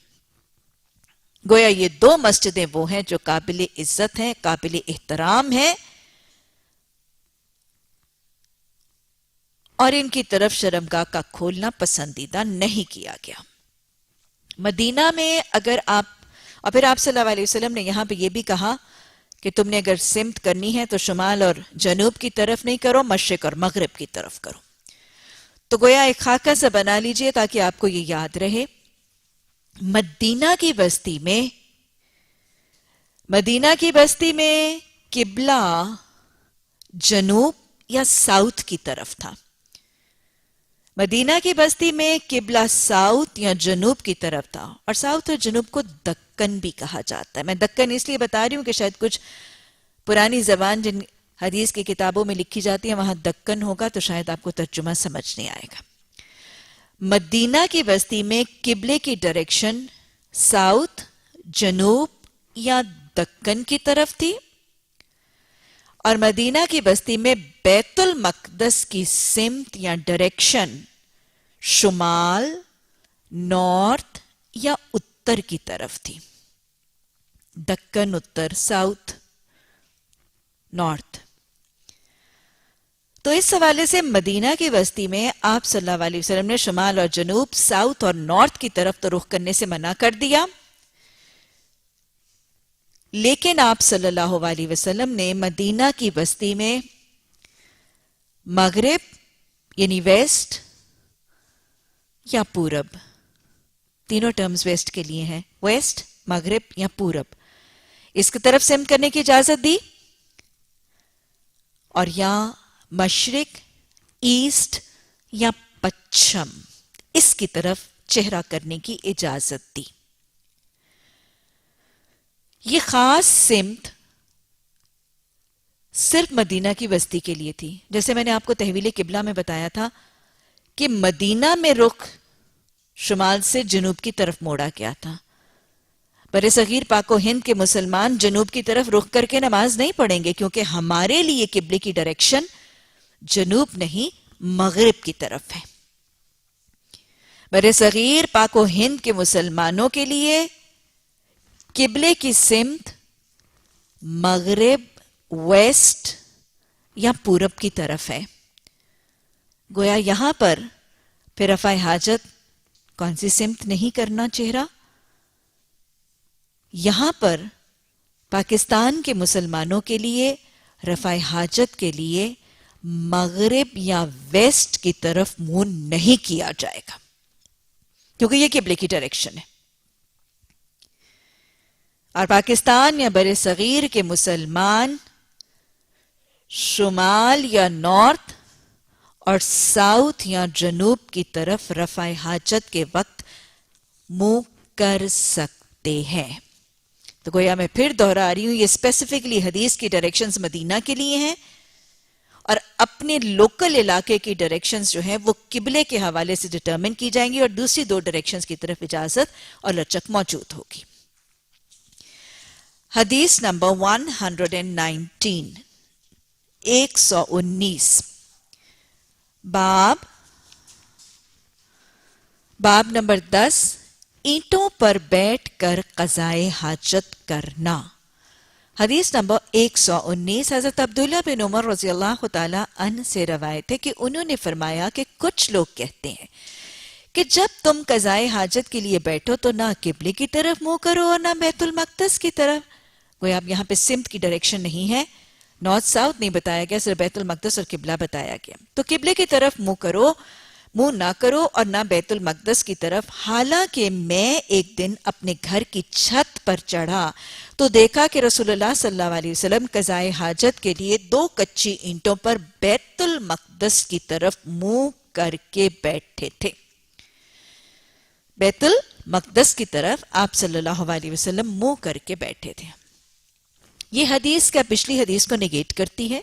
گویا یہ دو مسجدیں وہ ہیں جو قابل عزت ہیں، قابل احترام ہیں، اور ان کی طرف شرمگاہ کا کھولنا پسندیدہ نہیں کیا گیا. مدینہ میں اگر آپ، اور پھر آپ صلی اللہ علیہ وسلم نے یہاں پہ یہ بھی کہا کہ تم نے اگر سمت کرنی ہے تو شمال اور جنوب کی طرف نہیں کرو، مشرق اور مغرب کی طرف کرو. تو گویا ایک خاکہ سا بنا لیجئے تاکہ آپ کو یہ یاد رہے. مدینہ کی بستی میں قبلہ جنوب یا ساؤتھ کی طرف تھا. مدینہ کی بستی میں قبلہ ساؤتھ یا جنوب کی طرف تھا، اور ساؤتھ اور جنوب کو دکن بھی کہا جاتا ہے. میں دکن اس لیے بتا رہی ہوں کہ شاید کچھ پرانی زبان جن حدیث کی کتابوں میں لکھی جاتی ہے وہاں دکن ہوگا تو شاید آپ کو ترجمہ سمجھ نہیں آئے گا. مدینہ کی بستی میں قبلے کی ڈائریکشن ساؤتھ، جنوب یا دکن کی طرف تھی، اور مدینہ کی بستی میں بیت المقدس کی سمت یا ڈائریکشن شمال، نارتھ یا اتر کی طرف تھی. Deccan Uttar, south, north. تو اس حوالے سے مدینہ کی بستی میں آپ صلی اللہ علیہ وسلم نے شمال اور جنوب، ساؤتھ اور نارتھ کی طرف تو رخ کرنے سے منع کر دیا، لیکن آپ صلی اللہ علیہ وسلم نے مدینہ کی بستی میں مغرب یعنی ویسٹ یا پورب، تینوں ٹرمز ویسٹ کے لیے ہیں، ویسٹ، مغرب یا پورب، اس کی طرف سمت کرنے کی اجازت دی، اور یا مشرق، ایسٹ یا پچھم، اس کی طرف چہرہ کرنے کی اجازت دی۔ یہ خاص سمت صرف مدینہ کی بستی کے لیے تھی۔ جیسے میں نے آپ کو تحویل قبلہ میں بتایا تھا کہ مدینہ میں رخ شمال سے جنوب کی طرف موڑا گیا تھا۔ بر صغیر پاک و ہند کے مسلمان جنوب کی طرف رخ کر کے نماز نہیں پڑھیں گے، کیونکہ ہمارے لیے قبلے کی ڈائریکشن جنوب نہیں مغرب کی طرف ہے۔ بر صغیر پاک و ہند کے مسلمانوں کے لیے قبلے کی سمت مغرب، ویسٹ یا پورب کی طرف ہے۔ گویا یہاں پر پھر رفع حاجت کون سی سمت نہیں کرنا چہرہ؟ یہاں پر پاکستان کے مسلمانوں کے لیے رفع حاجت کے لیے مغرب یا ویسٹ کی طرف منہ نہیں کیا جائے گا، کیونکہ یہ قبلے کی ڈائریکشن ہے۔ اور پاکستان یا بر صغیر کے مسلمان شمال یا نارتھ اور ساؤتھ یا جنوب کی طرف رفع حاجت کے وقت منہ کر سکتے ہیں۔ تو گویا میں پھر دوہرا رہی ہوں، یہ اسپیسیفکلی حدیث کی ڈائریکشنز مدینہ کے لیے ہیں، اور اپنے لوکل علاقے کی ڈائریکشنز جو ہیں وہ قبلے کے حوالے سے ڈٹرمن کی جائیں گی، اور دوسری دو ڈائریکشنز کی طرف اجازت اور لچک موجود ہوگی۔ حدیث نمبر 119، 119، باب نمبر 10، اینٹوں پر بیٹھ کر قضائے حاجت کرنا۔ حدیث نمبر 119 حضرت عبداللہ بن عمر رضی اللہ تعالی عنہ سے روایت ہے کہ انہوں نے فرمایا کہ کچھ لوگ کہتے ہیں کہ جب تم قضائے حاجت کے لیے بیٹھو تو نہ قبلے کی طرف منہ کرو اور نہ بیت المقدس کی طرف۔ گویا اب یہاں پہ سمت کی ڈائریکشن نہیں ہے، نارتھ ساؤتھ نہیں بتایا گیا، صرف بیت المقدس اور قبلہ بتایا گیا۔ تو قبلے کی طرف منہ نہ کرو اور نہ بیت المقدس کی طرف۔ حالانکہ میں ایک دن اپنے گھر کی چھت پر چڑھا تو دیکھا کہ رسول اللہ صلی اللہ علیہ وسلم قضائے حاجت کے لیے 2 کچی اینٹوں پر بیت المقدس کی طرف منہ کر کے بیٹھے تھے۔ بیت المقدس کی طرف آپ صلی اللہ علیہ وسلم منہ کر کے بیٹھے تھے۔ یہ حدیث کیا پچھلی حدیث کو نیگیٹ کرتی ہے؟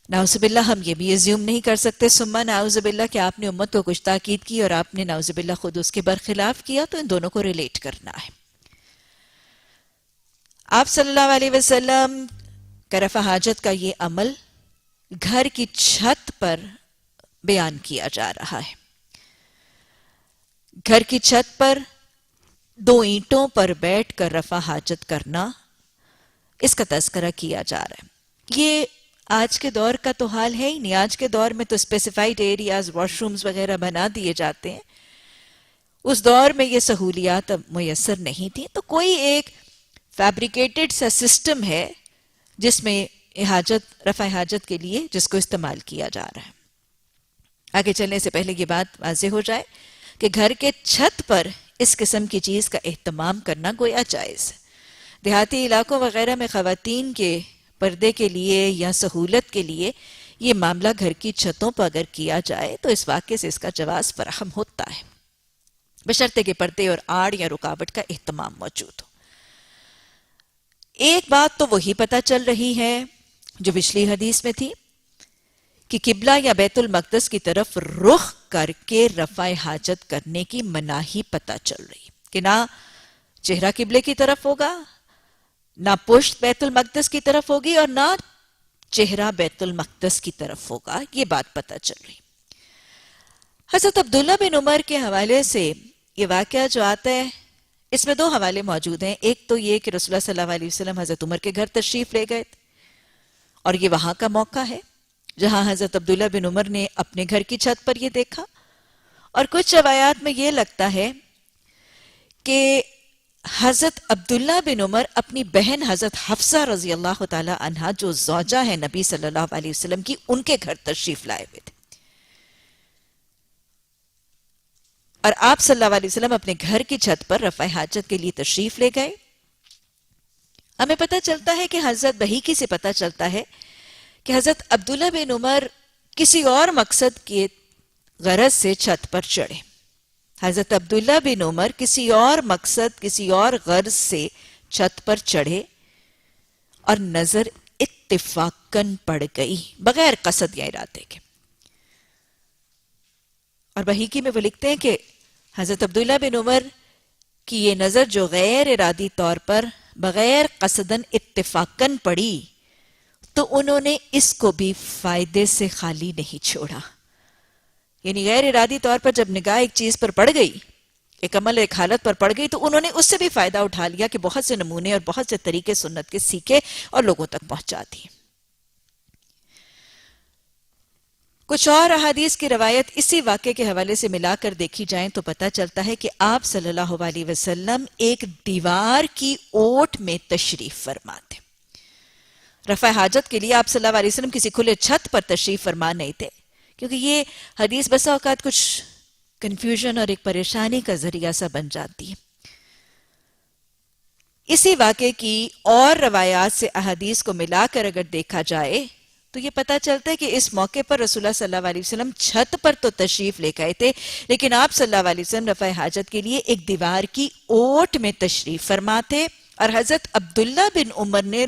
نعوذ باللہ ہم یہ بھی ازیوم نہیں کر سکتے ثم نعوذ باللہ کہ آپ نے امت کو کچھ تاکید کی اور آپ نے نعوذ باللہ خود اس کے برخلاف کیا، تو ان دونوں کو ریلیٹ کرنا ہے۔ آپ صلی اللہ علیہ وسلم کا رفع حاجت کا یہ عمل گھر کی چھت پر بیان کیا جا رہا ہے۔ گھر کی چھت پر 2 اینٹوں پر بیٹھ کر رفع حاجت کرنا، اس کا تذکرہ کیا جا رہا ہے۔ یہ آج کے دور کا تو حال ہے ہی نہیں۔ آج کے دور میں تو اسپیسیفائڈ ایریاز، واش رومز وغیرہ بنا دیے جاتے ہیں۔ اس دور میں یہ سہولیات اب میسر نہیں تھی، تو کوئی ایک فیبریکیٹڈ سا سسٹم ہے جس میں رفع حاجت کے لیے جس کو استعمال کیا جا رہا ہے۔ آگے چلنے سے پہلے یہ بات واضح ہو جائے کہ گھر کے چھت پر اس قسم کی چیز کا اہتمام کرنا گویا جائز ہے۔ دیہاتی علاقوں وغیرہ میں خواتین کے پردے کے لیے یا سہولت کے لیے یہ معاملہ گھر کی چھتوں پر اگر کیا جائے تو اس واقعے سے اس کا جواز فراہم ہوتا ہے، بشرطے کہ پردے اور آڑ یا رکاوٹ کا اہتمام موجود ہو۔ ایک بات تو وہی پتہ چل رہی ہے جو پچھلی حدیث میں تھی کہ قبلہ یا بیت المقدس کی طرف رخ کر کے رفع حاجت کرنے کی مناہی پتہ چل رہی کہ نہ چہرہ قبلے کی طرف ہوگا، نہ پشت بیت المقدس کی طرف ہوگی اور نہ چہرہ بیت المقدس کی طرف ہوگا، یہ بات پتہ چل رہی۔ حضرت عبداللہ بن عمر کے حوالے سے یہ واقعہ جو آتا ہے، اس میں 2 حوالے موجود ہیں۔ ایک تو یہ کہ رسول اللہ صلی اللہ علیہ وسلم حضرت عمر کے گھر تشریف لے گئے اور یہ وہاں کا موقع ہے جہاں حضرت عبداللہ بن عمر نے اپنے گھر کی چھت پر یہ دیکھا، اور کچھ روایات میں یہ لگتا ہے کہ حضرت عبداللہ بن عمر اپنی بہن حضرت حفصہ رضی اللہ تعالی عنہا جو زوجہ ہے نبی صلی اللہ علیہ وسلم کی، ان کے گھر تشریف لائے ہوئے تھے، اور آپ صلی اللہ علیہ وسلم اپنے گھر کی چھت پر رفع حاجت کے لیے تشریف لے گئے۔ ہمیں پتہ چلتا ہے کہ حضرت بحیقی سے پتہ چلتا ہے کہ حضرت عبداللہ بن عمر کسی اور مقصد کے غرض سے چھت پر چڑھے۔ حضرت عبداللہ بن عمر کسی اور مقصد، کسی اور غرض سے چھت پر چڑھے اور نظر اتفاقاً پڑ گئی، بغیر قصد یا ارادے کے۔ اور بحیقی میں وہ لکھتے ہیں کہ حضرت عبداللہ بن عمر کی یہ نظر جو غیر ارادی طور پر بغیر قصدن اتفاقاً پڑی، تو انہوں نے اس کو بھی فائدے سے خالی نہیں چھوڑا۔ یعنی غیر ارادی طور پر جب نگاہ ایک چیز پر پڑ گئی، ایک عمل ایک حالت پر پڑ گئی، تو انہوں نے اس سے بھی فائدہ اٹھا لیا کہ بہت سے نمونے اور بہت سے طریقے سنت کے سیکھے اور لوگوں تک پہنچا دیے۔ کچھ اور احادیث کی روایت اسی واقعے کے حوالے سے ملا کر دیکھی جائیں تو پتہ چلتا ہے کہ آپ صلی اللہ علیہ وسلم ایک دیوار کی اوٹ میں تشریف فرما تھے۔ رفع حاجت کے لیے آپ صلی اللہ علیہ وسلم کسی کھلے چھت پر تشریف فرما نہیں تھے، کیونکہ یہ حدیث بسا اوقات کچھ کنفیوژن اور ایک پریشانی کا ذریعہ سا بن جاتی ہے۔ اسی واقعے کی اور روایات سے احادیث کو ملا کر اگر دیکھا جائے تو یہ پتہ چلتا ہے کہ اس موقع پر رسول اللہ صلی اللہ علیہ وسلم چھت پر تو تشریف لے گئے تھے، لیکن آپ صلی اللہ علیہ وسلم رفع حاجت کے لیے ایک دیوار کی اوٹ میں تشریف فرما تھے، اور حضرت عبداللہ بن عمر نے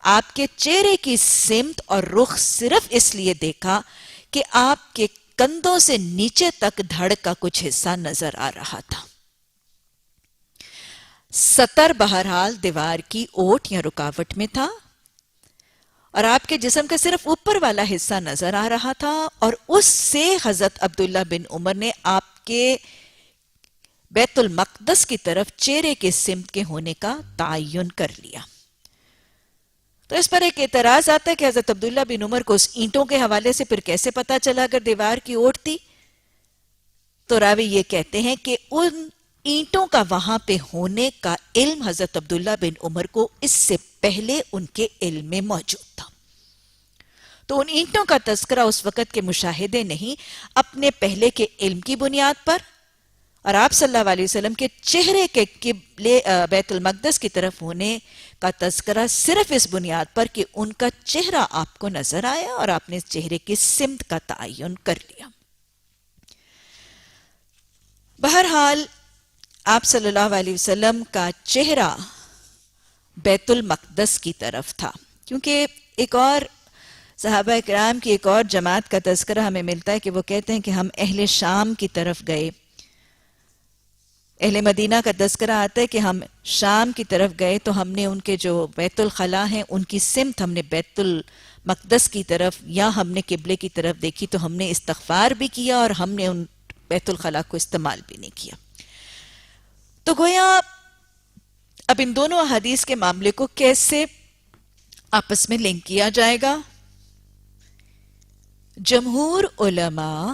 آپ کے چہرے کی سمت اور رخ صرف اس لیے دیکھا کہ آپ کے کندھوں سے نیچے تک دھڑ کا کچھ حصہ نظر آ رہا تھا۔ سطر بہرحال دیوار کی اوٹ یا رکاوٹ میں تھا، اور آپ کے جسم کا صرف اوپر والا حصہ نظر آ رہا تھا، اور اس سے حضرت عبداللہ بن عمر نے آپ کے بیت المقدس کی طرف چہرے کے سمت کے ہونے کا تعین کر لیا۔ تو اس پر ایک اعتراض آتا ہے کہ حضرت عبداللہ بن عمر کو اس اینٹوں کے حوالے سے پھر کیسے پتا چلا اگر دیوار کی اوٹ تھی؟ تو راوی یہ کہتے ہیں کہ ان اینٹوں کا وہاں پہ ہونے کا علم حضرت عبداللہ بن عمر کو اس سے پہلے ان کے علم میں موجود تھا۔ تو ان اینٹوں کا تذکرہ اس وقت کے مشاہدے نہیں، اپنے پہلے کے علم کی بنیاد پر، اور آپ صلی اللہ علیہ وسلم کے چہرے کے قبلے بیت المقدس کی طرف ہونے کا تذکرہ صرف اس بنیاد پر کہ ان کا چہرہ آپ کو نظر آیا اور آپ نے اس چہرے کی سمت کا تعین کر لیا۔ بہرحال آپ صلی اللہ علیہ وسلم کا چہرہ بیت المقدس کی طرف تھا، کیونکہ ایک اور صحابہ کرام کی ایک اور جماعت کا تذکرہ ہمیں ملتا ہے کہ وہ کہتے ہیں کہ ہم اہل شام کی طرف گئے۔ اہل مدینہ کا تذکرہ آتا ہے کہ ہم شام کی طرف گئے تو ہم نے ان کے جو بیت الخلا ہیں ان کی سمت ہم نے بیت المقدس کی طرف یا ہم نے قبلے کی طرف دیکھی، تو ہم نے استغفار بھی کیا اور ہم نے ان بیت الخلا کو استعمال بھی نہیں کیا۔ تو گویا اب ان دونوں احادیث کے معاملے کو کیسے آپس میں لنک کیا جائے گا؟ جمہور علماء،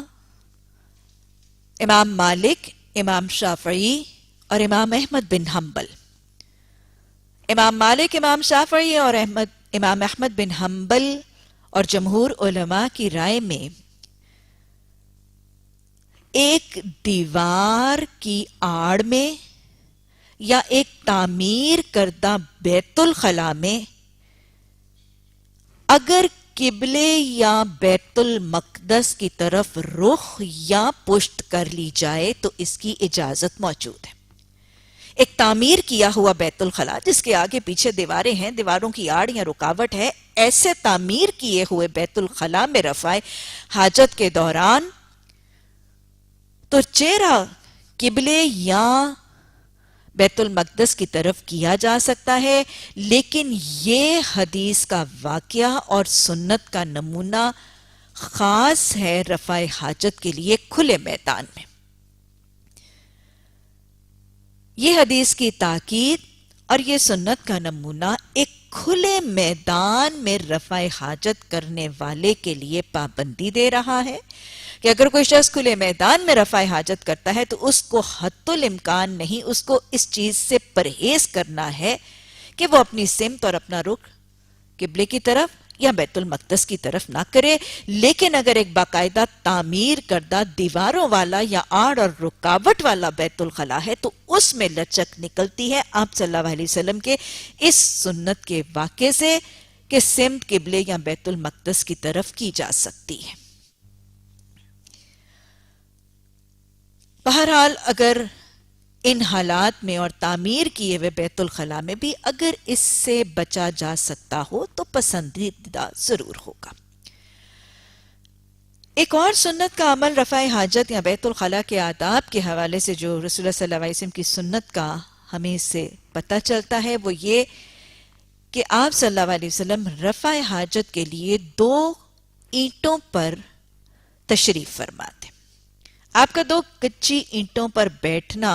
امام مالک، امام شافعی اور امام احمد بن حنبل، امام مالک، امام شافعی اور امام احمد بن حنبل اور جمہور علماء کی رائے میں ایک دیوار کی آڑ میں یا ایک تعمیر کردہ بیت الخلا میں اگر قبلے یا بیت المقدس کی طرف رخ یا پشت کر لی جائے تو اس کی اجازت موجود ہے۔ ایک تعمیر کیا ہوا بیت الخلا جس کے آگے پیچھے دیواریں ہیں، دیواروں کی آڑ یا رکاوٹ ہے، ایسے تعمیر کیے ہوئے بیت الخلا میں رفع حاجت کے دوران تو چہرہ قبلے یا بیت المقدس کی طرف کیا جا سکتا ہے، لیکن یہ حدیث کا واقعہ اور سنت کا نمونہ خاص ہے رفع حاجت کے لیے کھلے میدان میں۔ یہ حدیث کی تاکید اور یہ سنت کا نمونہ ایک کھلے میدان میں رفع حاجت کرنے والے کے لیے پابندی دے رہا ہے کہ اگر کوئی شخص کھلے میدان میں رفع حاجت کرتا ہے تو اس کو حتی الامکان نہیں، اس کو اس چیز سے پرہیز کرنا ہے کہ وہ اپنی سمت اور اپنا رخ قبلے کی طرف یا بیت المقدس کی طرف نہ کرے، لیکن اگر ایک باقاعدہ تعمیر کردہ دیواروں والا یا آڑ اور رکاوٹ والا بیت الخلا ہے تو اس میں لچک نکلتی ہے آپ صلی اللہ علیہ وسلم کے اس سنت کے واقعے سے کہ سمت قبلے یا بیت المقدس کی طرف کی جا سکتی ہے۔ بہرحال اگر ان حالات میں اور تعمیر کیے ہوئے بیت الخلا میں بھی اگر اس سے بچا جا سکتا ہو تو پسندیدہ ضرور ہوگا۔ ایک اور سنت کا عمل رفع حاجت یا بیت الخلا کے آداب کے حوالے سے جو رسول اللہ صلی اللہ علیہ وسلم کی سنت کا ہمیں اس سے پتہ چلتا ہے وہ یہ کہ آپ صلی اللہ علیہ وسلم رفع حاجت کے لیے 2 اینٹوں پر تشریف فرماتے۔ آپ کا 2 کچی اینٹوں پر بیٹھنا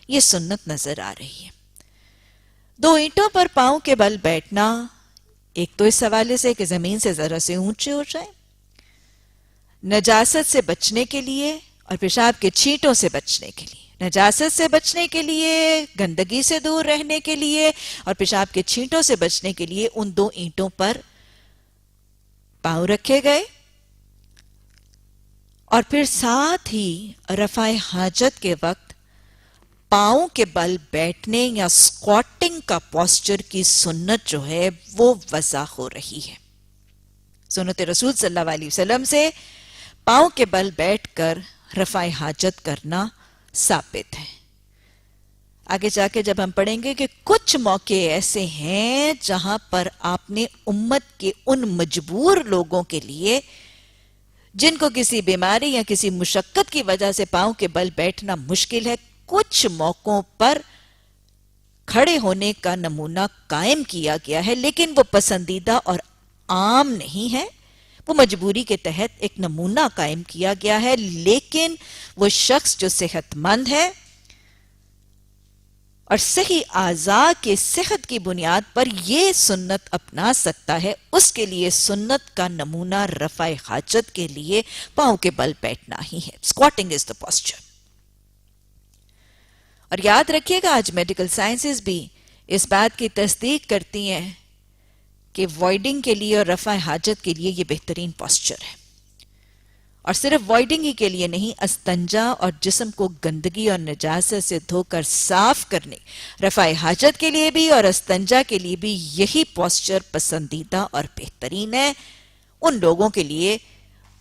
یہ سنت نظر آ رہی ہے۔ 2 اینٹوں پر پاؤں کے بل بیٹھنا ایک تو اس حوالے سے کہ زمین سے ذرا سے اونچے ہو جائیں، نجاست سے بچنے کے لیے اور پیشاب کے چھینٹوں سے بچنے کے لیے، نجاست سے بچنے کے لیے، گندگی سے دور رہنے کے لیے اور پیشاب کے چھینٹوں سے بچنے کے لیے ان 2 اینٹوں پر پاؤں رکھے گئے، اور پھر ساتھ ہی رفع حاجت کے وقت پاؤں کے بل بیٹھنے یا سکواٹنگ کا پوسچر کی سنت جو ہے وہ وضع ہو رہی ہے۔ سنت رسول صلی اللہ علیہ وسلم سے پاؤں کے بل بیٹھ کر رفع حاجت کرنا ثابت ہے۔ آگے جا کے جب ہم پڑھیں گے کہ کچھ موقع ایسے ہیں جہاں پر آپ نے امت کے ان مجبور لوگوں کے لیے جن کو کسی بیماری یا کسی مشقت کی وجہ سے پاؤں کے بل بیٹھنا مشکل ہے، کچھ موقعوں پر کھڑے ہونے کا نمونہ قائم کیا گیا ہے، لیکن وہ پسندیدہ اور عام نہیں ہے، وہ مجبوری کے تحت ایک نمونہ قائم کیا گیا ہے، لیکن وہ شخص جو صحت مند ہے اور صحیح اعضاء کے صحت کی بنیاد پر یہ سنت اپنا سکتا ہے، اس کے لیے سنت کا نمونہ رفع حاجت کے لیے پاؤں کے بل بیٹھنا ہی ہے۔ اسکواٹنگ از دا پوسچر۔ اور یاد رکھیے گا آج میڈیکل سائنسز بھی اس بات کی تصدیق کرتی ہیں کہ وائڈنگ کے لیے اور رفع حاجت کے لیے یہ بہترین پوسچر ہے، اور صرف وائڈنگ ہی کے لیے نہیں، استنجا اور جسم کو گندگی اور نجاست سے دھو کر صاف کرنے، رفع حاجت کے لیے بھی اور استنجا کے لیے بھی یہی پوسچر پسندیدہ اور بہترین ہے ان لوگوں کے لیے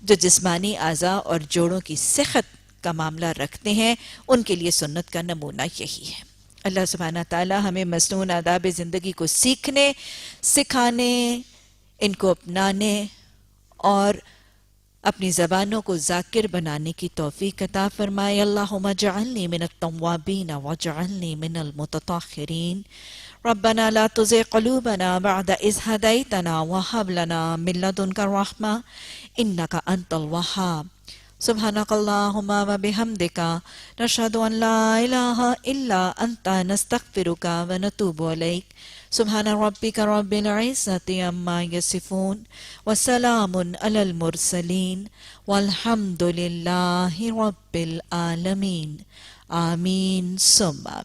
جو جسمانی اعضاء اور جوڑوں کی صحت کا معاملہ رکھتے ہیں، ان کے لیے سنت کا نمونہ یہی ہے۔ اللہ سبحانہ تعالی ہمیں مسنون آداب زندگی کو سیکھنے، سکھانے، ان کو اپنانے اور اپنی زبانوں کو ذاکر بنانے کی توفیق عطا فرمائے۔ اللہم اجعلنی من التوابین واجعلنی من المتطہرین۔ ربنا لا تزغ قلوبنا بعد اذ ہدیتنا وہب لنا من لدنک الرحمہ انک انت الوہاب۔ سبحانک اللہم وبحمدک نشہد ان لا الہ الا انت نستغفرک ونتوب الیک۔ سبحان ربک رب العزت عما یصفون وسلام علی المرسلین والحمد للہ رب العالمین۔ آمین ثم آمین۔